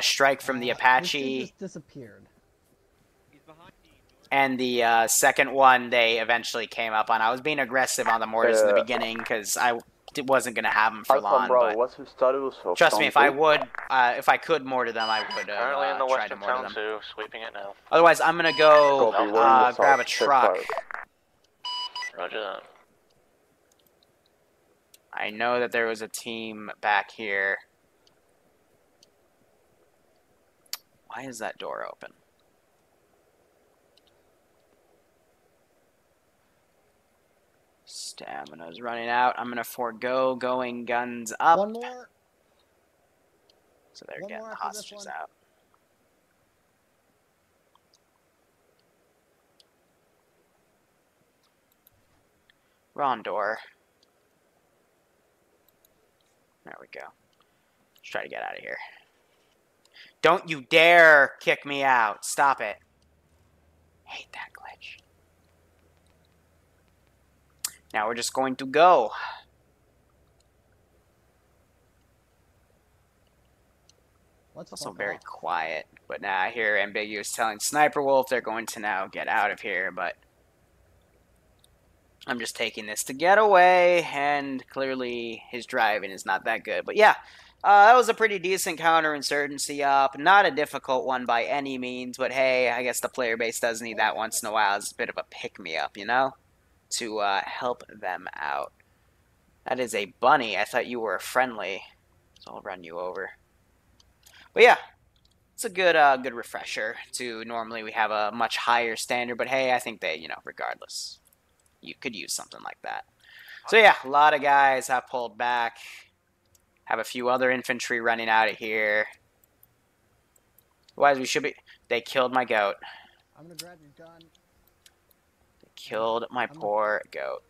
strike from the Apache. Just disappeared. And the second one they eventually came up on. I was being aggressive on the mortars in the beginning because I wasn't going to have them for long. Bro, what's the status of trust me, if I could mortar them, I would Currently in the try to western mortar town them. too, sweeping it now. Otherwise, I'm going to go grab a truck. Roger that. I know that there was a team back here. Why is that door open? Stamina's running out. I'm going to forego going guns up. One more. So they're getting the hostages out. Wrong door. There we go. Let's try to get out of here. Don't you dare kick me out. Stop it. Hate that glitch. Now we're just going to go. Also very quiet. But now I hear Ambiguous telling Sniper Wolf they're going to now get out of here, but I'm just taking this to get away, and clearly his driving is not that good. But yeah, that was a pretty decent counterinsurgency op. Not a difficult one by any means, but hey, I guess the player base does need that once in a while as a bit of a pick-me-up, you know? To help them out. That is a bunny. I thought you were friendly, so I'll run you over. But yeah, it's a good good refresher to normally we have a much higher standard, but hey, I think they, you know, regardless, you could use something like that. So yeah, a lot of guys have pulled back. Have a few other infantry running out of here. Otherwise, we should be... They killed my goat. I'm gonna grab your gun. They killed my poor goat.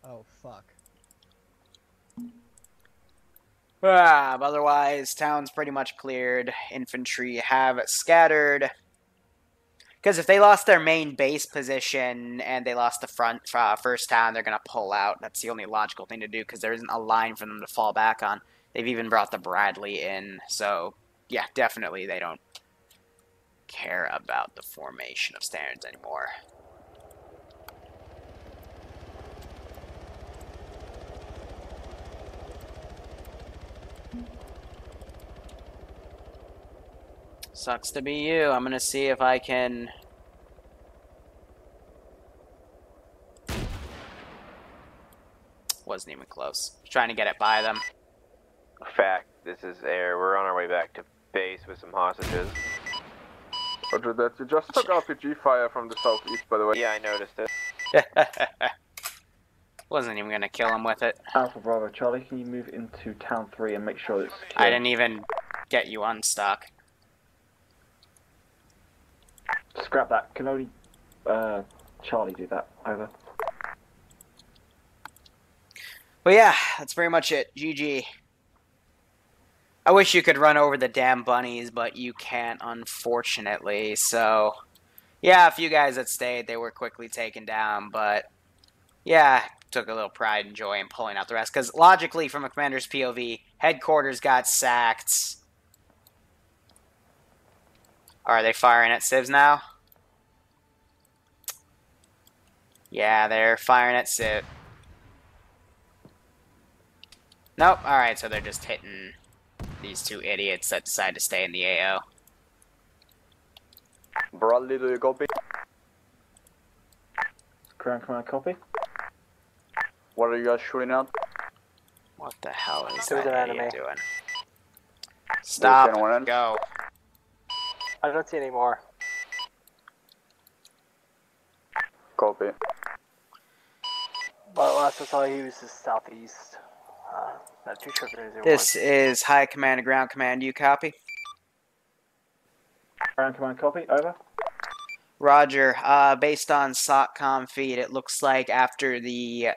Oh, fuck. But otherwise, town's pretty much cleared. Infantry have scattered. Because if they lost their main base position and they lost the first town, they're going to pull out. That's the only logical thing to do because there isn't a line for them to fall back on. They've even brought the Bradley in. So, yeah, definitely they don't care about the formation of standards anymore. Sucks to be you. I'm going to see if I can... Wasn't even close. Trying to get it by them. Fact, this is air. We're on our way back to base with some hostages. Roger that. You just took RPG fire from the southeast, by the way. Yeah, I noticed it. Wasn't even going to kill him with it. Alpha Bravo Charlie, can you move into Town 3 and make sure it's secure? I didn't even get you unstuck. Scrap that. Can only Charlie do that. Over. But yeah, that's pretty much it. GG. I wish you could run over the damn bunnies, but you can't, unfortunately. So, yeah, a few guys that stayed, they were quickly taken down. But, yeah, took a little pride and joy in pulling out the rest. Because, logically, from a commander's POV, headquarters got sacked. Are they firing at civs now? Yeah, they're firing at civ. Nope. Alright, so they're just hitting these two idiots that decide to stay in the AO. Bradley, do you copy? Ground command copy. What are you guys shooting at? What the hell is There's that an idiot enemy. doing? Stop. Anyone Go. I don't see any more. Copy. But last I saw he was just southeast. Not too sure if there's This is High Command and Ground Command. You copy? Ground command copy. Over. Roger. Based on SOTCOM feed, it looks like after the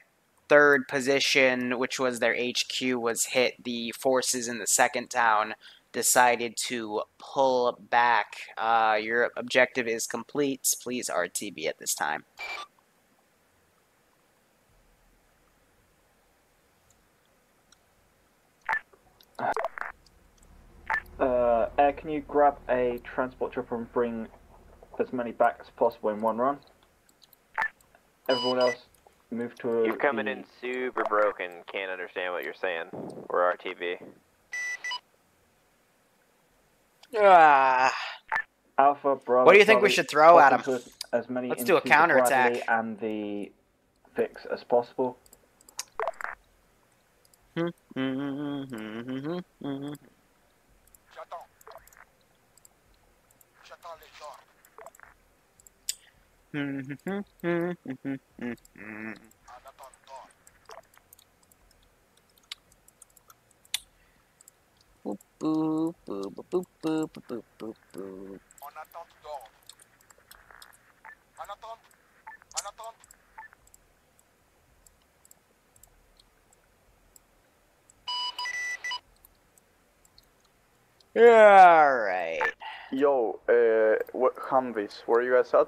third position, which was their HQ, was hit, the forces in the second town decided to pull back. Your objective is complete. Please RTB at this time. Air, can you grab a transport chopper and bring as many back as possible in one run? Everyone else, move to You're coming in super broken. Can't understand what you're saying. We're RTB. Alpha, Bravo. What do you think we should throw at him? As many Let's do a counterattack. And the fix as possible. Boop, boop, boop, boop, boop, boop, boop, boop, boop. Alright. Yo, what Humvees? Where are you guys at?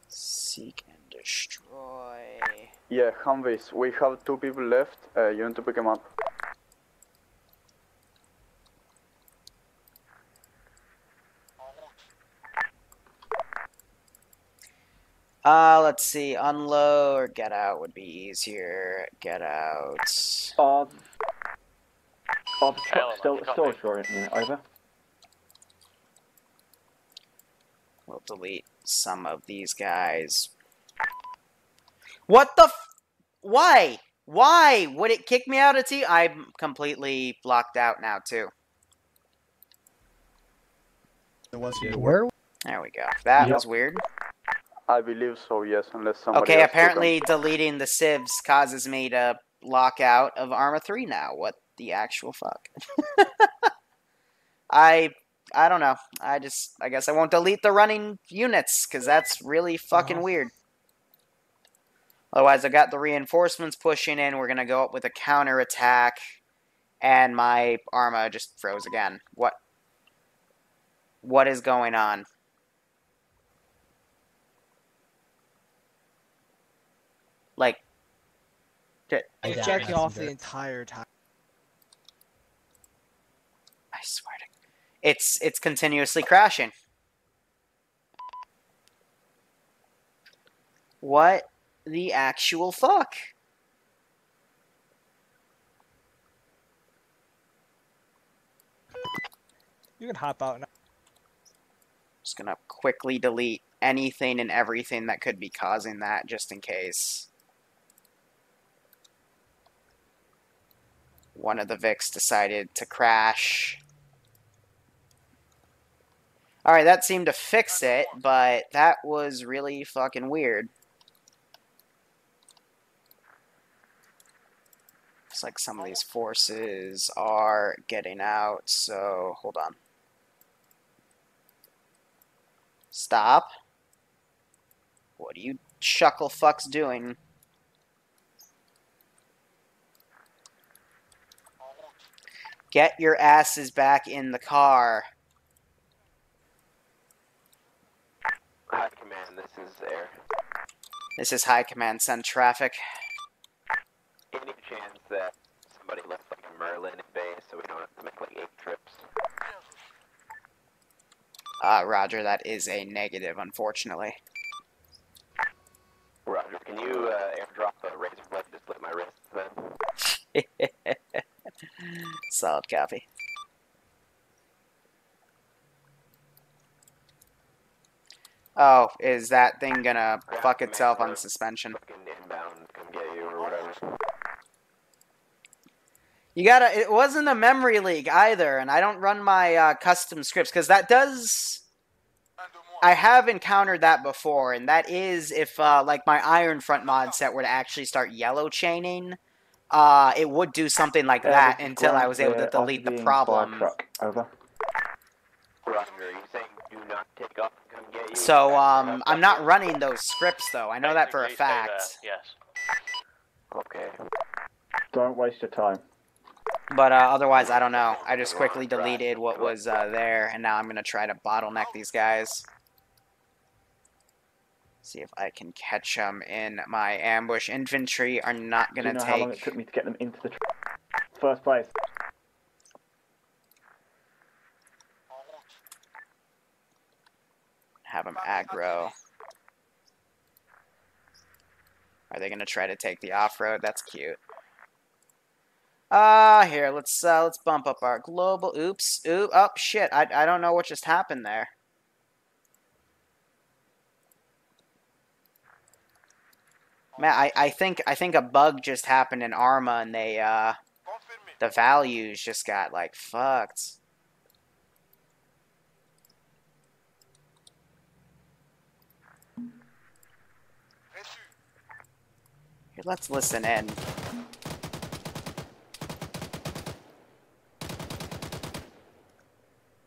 Seek and destroy. Yeah, Humvees. We have 2 people left. You need to pick them up. Let's see. Unload or get out would be easier. Get out. The truck still destroying you. Over. We'll delete some of these guys. What the f- Why? Why would it kick me out of T? I'm completely blocked out now too. Where? There we go. That was weird. I believe so, yes, unless somebody Okay, else took apparently them. deleting the civs causes me to lock out of Arma 3 now. What the actual fuck? I don't know. I guess I won't delete the running units, because that's really fucking weird. Otherwise, I got the reinforcements pushing in. We're going to go up with a counterattack. And my Arma just froze again. What is going on? Like, It's jacking off the entire time. I swear to it's continuously crashing. What the actual fuck? You can hop out now. Just gonna quickly delete anything and everything that could be causing that, just in case one of the Vics decided to crash. Alright, that seemed to fix it, but that was really fucking weird. Looks like some of these forces are getting out, so hold on. Stop. What are you chuckle fucks doing? Get your asses back in the car. High command, this is air. This is high command, send traffic. Any chance that somebody left like a Merlin in base so we don't have to make like 8 trips? Roger, that is a negative, unfortunately. Roger, can you airdrop a razor blade to slit my wrist, man? Solid copy. Oh, is that thing gonna fuck itself on suspension? Inbound, come get you or whatever. You gotta, it wasn't a memory leak either, and I don't run my custom scripts, because that does, I have encountered that before, and that is if, like, my Iron Front mod set were to actually start yellow chaining, it would do something like that until I was able to delete the problem. Truck. Over. Roger, you saying do not take off and come get you? So, I'm not running those scripts, though. I know that for a fact. Yes. Okay. Don't waste your time. But otherwise, I don't know. I just quickly deleted what was there, and now I'm going to try to bottleneck these guys. See if I can catch them in my ambush. Infantry are not going to take... Do you know how long it took me to get them into the first place? Have them aggro. Are they going to try to take the off-road? That's cute. Here, let's bump up our global. Oops. Oh, shit. I don't know what just happened there. Man, I think a bug just happened in Arma, and they, the values just got, like, fucked. Here, let's listen in.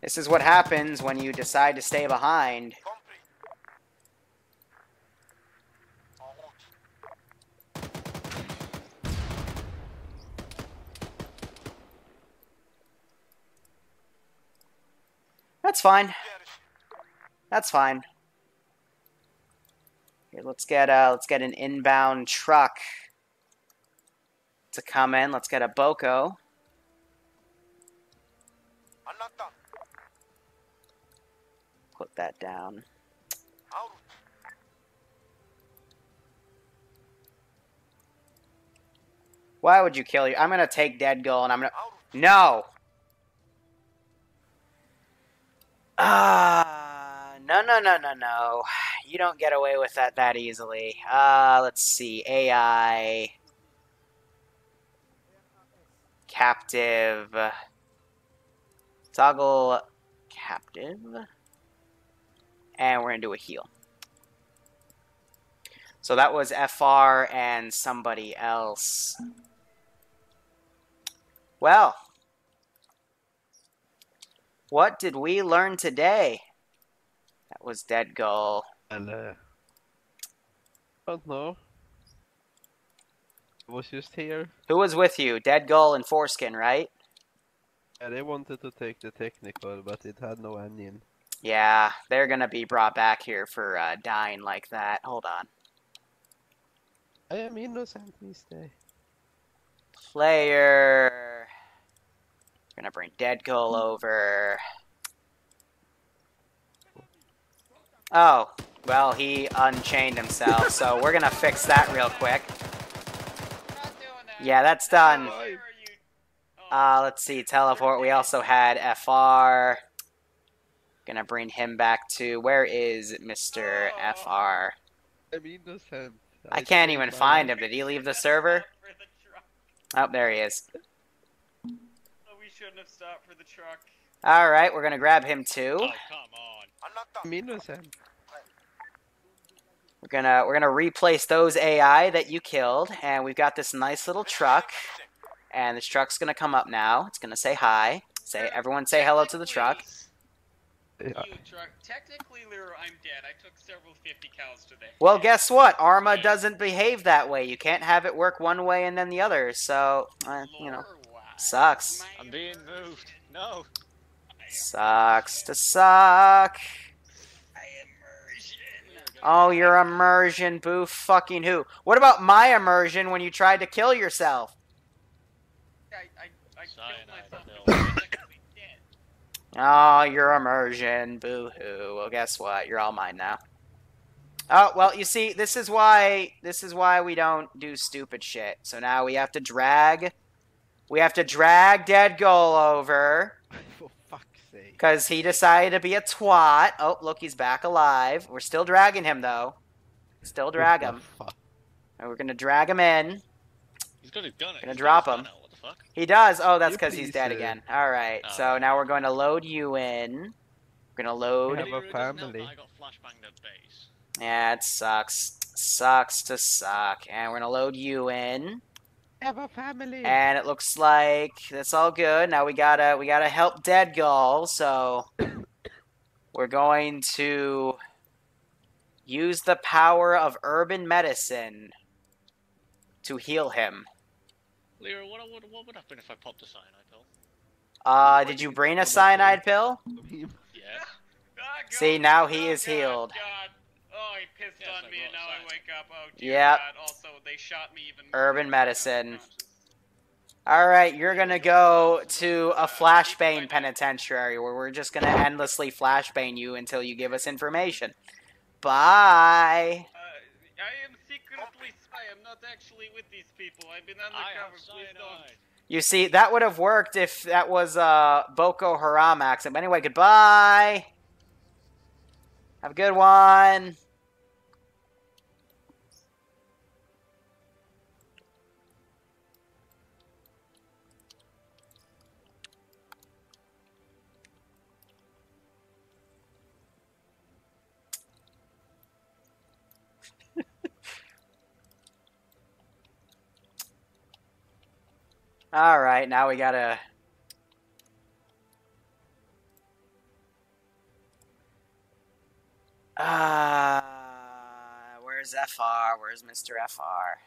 This is what happens when you decide to stay behind. That's fine. That's fine. Here, let's get an inbound truck to come in. Let's get a Boko. Put that down. Why would you kill you? I'm gonna take Dead Gull and I'm gonna... No! No. You don't get away with that easily. Let's see. AI. captive. Toggle captive. And we're going to do a heal. So that was FR and somebody else. Well, what did we learn today? That was Dead Gull. And, don't know. I was just here. Who was with you? Dead Gull and Foreskin, right? Yeah, they wanted to take the technical, but it had no engine. Yeah, they're gonna be brought back here for dying like that. Hold on. I am innocent, mister. Player. Gonna bring Dead Gull over. Oh, well, he unchained himself, so we're gonna fix that real quick. Yeah, that's done. Let's see, teleport. We also had FR. Gonna bring him back to... Where is Mr. FR? I'm innocent. I can't even find him. Did he leave the server? Oh, there he is. We shouldn't have stopped for the truck. Alright, we're gonna grab him too. Oh, come on. I'm innocent. We're gonna replace those AI that you killed, and we've got this nice little truck. And this truck's gonna come up now. It's gonna say hi. Everyone say hello to the truck. Technically, Liru, I'm dead. I took several 50 cals today. Well, guess what? Arma doesn't behave that way. You can't have it work one way and then the other. So, you know, sucks. I'm being moved. No. Sucks to suck. Oh, your immersion, boo fucking who? What about my immersion when you tried to kill yourself? I killed myself. Oh, your immersion, boo-hoo. Well, guess what? You're all mine now. Oh, well, you see, this is why we don't do stupid shit. So now we have to drag Dead Gull over. For fuck's sake. Because he decided to be a twat. Oh, look, he's back alive. We're still dragging him, though. Still drag him. And we're gonna drag him in. He's got his gun. Gonna drop him. He does. Oh, that's because he's dead again. All right. So now we're going to load you in. We're gonna load. I have a family. I got flashbanged at base. Yeah, it sucks. Sucks to suck. And we're gonna load you in. I have a family. And it looks like that's all good. Now we gotta help Dead Gull. So we're going to use the power of urban medicine to heal him. Liru, what would happen if I popped a cyanide pill? Did you bring a cyanide pill? Yes. See, now he is healed. Oh, he pissed on me and now I wake up. Oh, dear Yep. God. Also, they shot me even more. Urban medicine. Alright, you're gonna go to a flashbang penitentiary where we're just gonna endlessly flashbang you until you give us information. Bye! I am secretly spy. I'm not actually with these people. I've been undercover. Please don't. You see, that would have worked if that was a Boko Haram accent. But anyway, goodbye! Have a good one! Alright, now we gotta... where's FR? Where's Mr. FR?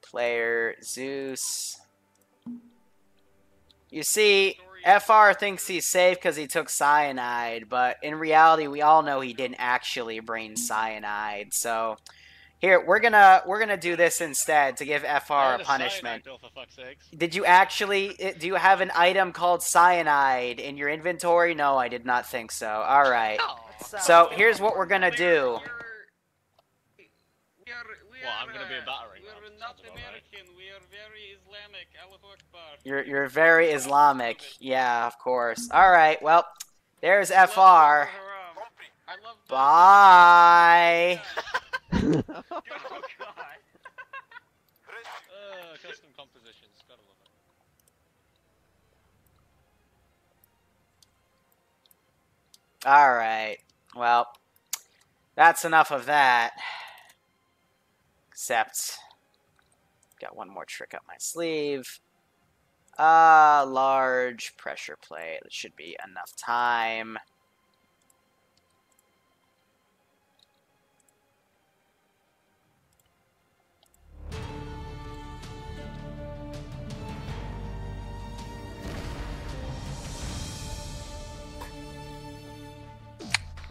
Player Zeus. You see, FR thinks he's safe because he took cyanide, but in reality, we all know he didn't actually bring cyanide. So, here we're gonna do this instead to give FR a punishment. Pill, for fuck's sakes. Did you actually? Do you have an item called cyanide in your inventory? No, I did not think so. All right. So here's what we're gonna do. Well, I'm gonna be a battering. We're not American. We are very Islamic. Allahu Akbar. You're very Islamic. Yeah, of course. All right. Well, there's FR. I Bye. Oh god. Custom compositions, gotta love it. Alright. Well, that's enough of that. Except, got one more trick up my sleeve. Large pressure plate. That should be enough time.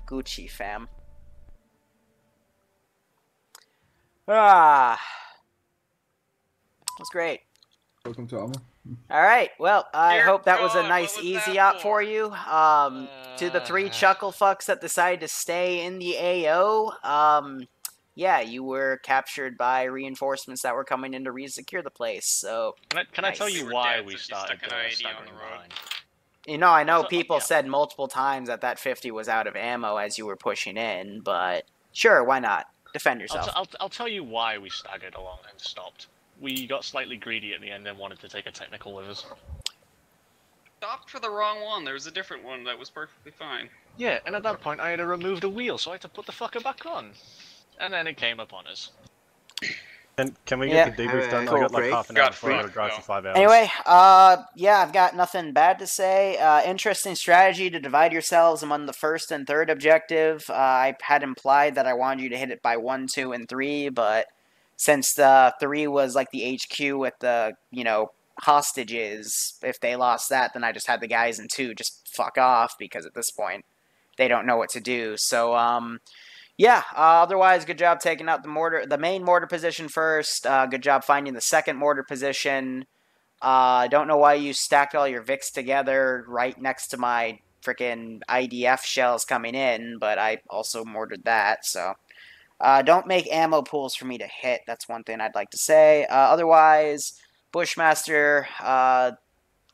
Gucci, fam. That was great. Welcome to Arma. Alright, well, I hope that was a nice easy op for you. To the 3 chuckle fucks that decided to stay in the AO, yeah, you were captured by reinforcements that were coming in to re-secure the place, so... Can I tell you why we started staggering behind? You know, I know people said multiple times that that 50 was out of ammo as you were pushing in, but sure, why not? Defend yourself. I'll tell you why we staggered along and stopped. We got slightly greedy at the end and wanted to take a technical with us. Stopped for the wrong one. There was a different one that was perfectly fine. Yeah, and at that point I had to remove the wheel, so I had to put the fucker back on. And then it came upon us. Can we get the debrief done? I got like half an hour before I gotta drive for 5 hours. Anyway, yeah, I've got nothing bad to say. Interesting strategy to divide yourselves among the first and third objective. I had implied that I wanted you to hit it by 1, 2, and 3, but since the 3 was like the HQ with the, you know, hostages, if they lost that, then I just had the guys in 2 just fuck off, because at this point, they don't know what to do. So, yeah, otherwise, good job taking out the main mortar position first. Good job finding the second mortar position. Don't know why you stacked all your Vics together right next to my freaking IDF shells coming in, but I also mortared that, so... don't make ammo pools for me to hit. That's one thing I'd like to say. Otherwise, Bushmaster,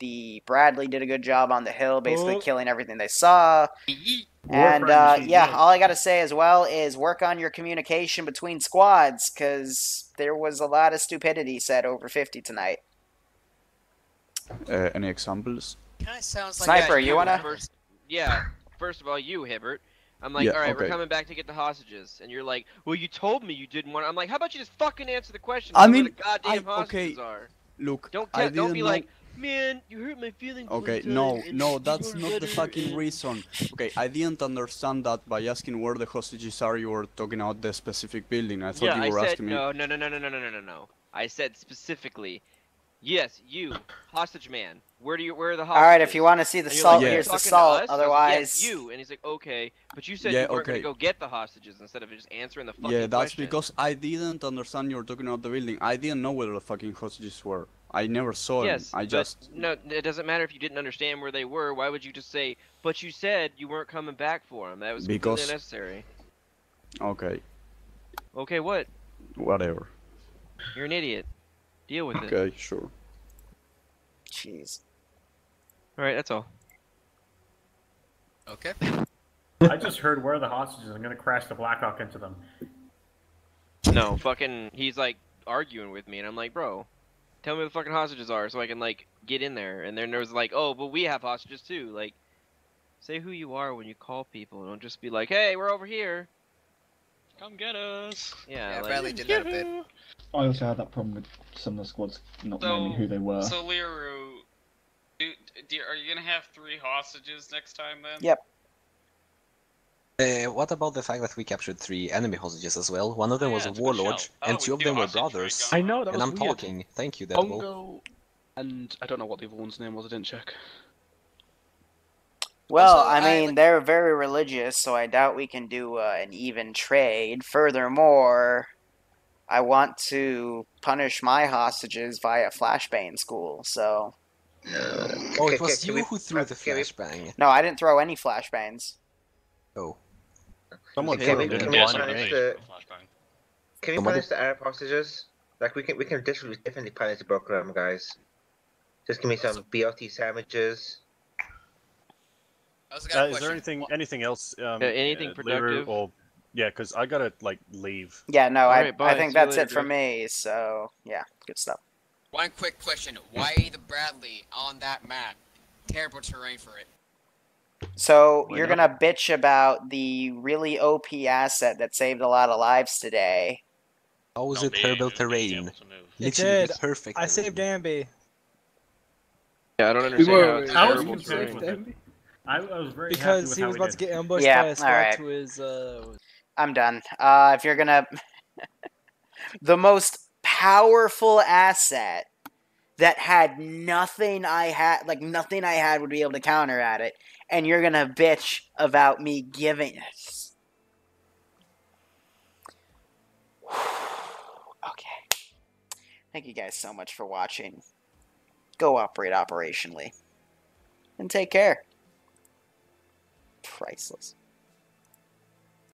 the Bradley did a good job on the hill, basically killing everything they saw. And, yeah, all I gotta say as well is work on your communication between squads, because there was a lot of stupidity said over 50 tonight. Any examples? Kinda sounds like Sniper, you wanna? Yeah, first of all, you, Hibbert. I'm like, alright, we're coming back to get the hostages. And you're like, well, you told me you didn't want... I'm like, how about you just fucking answer the question? I mean, where the goddamn hostages are. Look, Don't be like, man, you hurt my feelings. Okay, no, that's not the fucking reason. Okay, I didn't understand that by asking where the hostages are, you were talking about the specific building. I thought you were asking me... No. I said specifically, yes, you, hostage man. Where are the hostages? Alright, if you want to see the salt, here's the salt. Otherwise... Yes, you. And he's like, okay. But you said you weren't going to go get the hostages instead of just answering the fucking question. Yeah, that's because I didn't understand you were talking about the building. I didn't know where the fucking hostages were. I never saw them. I just... No, it doesn't matter if you didn't understand where they were. Why would you just say, but you said you weren't coming back for them? That was completely unnecessary. Okay. Okay, what? Whatever. You're an idiot. Deal with it. Okay, sure. Jeez. Alright, that's all. Okay. I just heard where are the hostages. I'm gonna crash the Blackhawk into them. No, fucking, he's like arguing with me, and I'm like, bro, tell me where the fucking hostages are so I can like get in there. And then there's like, oh, but we have hostages too. Like, say who you are when you call people. Don't just be like, hey, we're over here. Come get us. Yeah, like, Bradley did that a bit. I also had that problem with some of the squads not knowing who they were. So Liru, are you gonna have 3 hostages next time then? Yep. What about the fact that we captured 3 enemy hostages as well? One of them was a warlord, and 2 of them were brothers. I know, that was And I'm weird. talking. Thank you, Deadpool. Bongo, and I don't know what the other one's name was, I didn't check. Well, Also, I mean, they're very religious, so I doubt we can do an even trade. Furthermore, I want to punish my hostages via flashbang school, so... Oh, it was you who threw the flashbang. No, I didn't throw any flashbangs. Oh. Someone Can we punish the Arab hostages? Like we can definitely punish the broker arm guys. Just give me some BLT sandwiches. Is there anything else? anything productive? Or, yeah, because I gotta like leave. Yeah, no, Alright, bye. I think See you that's later, it for Jeff. me. So yeah, good stuff. One quick question: why the Bradley on that map? Terrible terrain for it. So you're gonna bitch about the really OP asset that saved a lot of lives today. How was it terrible terrain? It did. Perfect. I saved Ambi. Yeah, I don't understand how it's I was terrible confused with terrain. it. I was very happy Because with he how was we about to did. get ambushed Yeah, by a spec alright. to his I'm done. If you're gonna... the most powerful asset that had nothing I had... Like, nothing I had would be able to counter at it. And you're gonna bitch about me giving it. Okay. Thank you guys so much for watching. Go operate operationally. And take care. Priceless.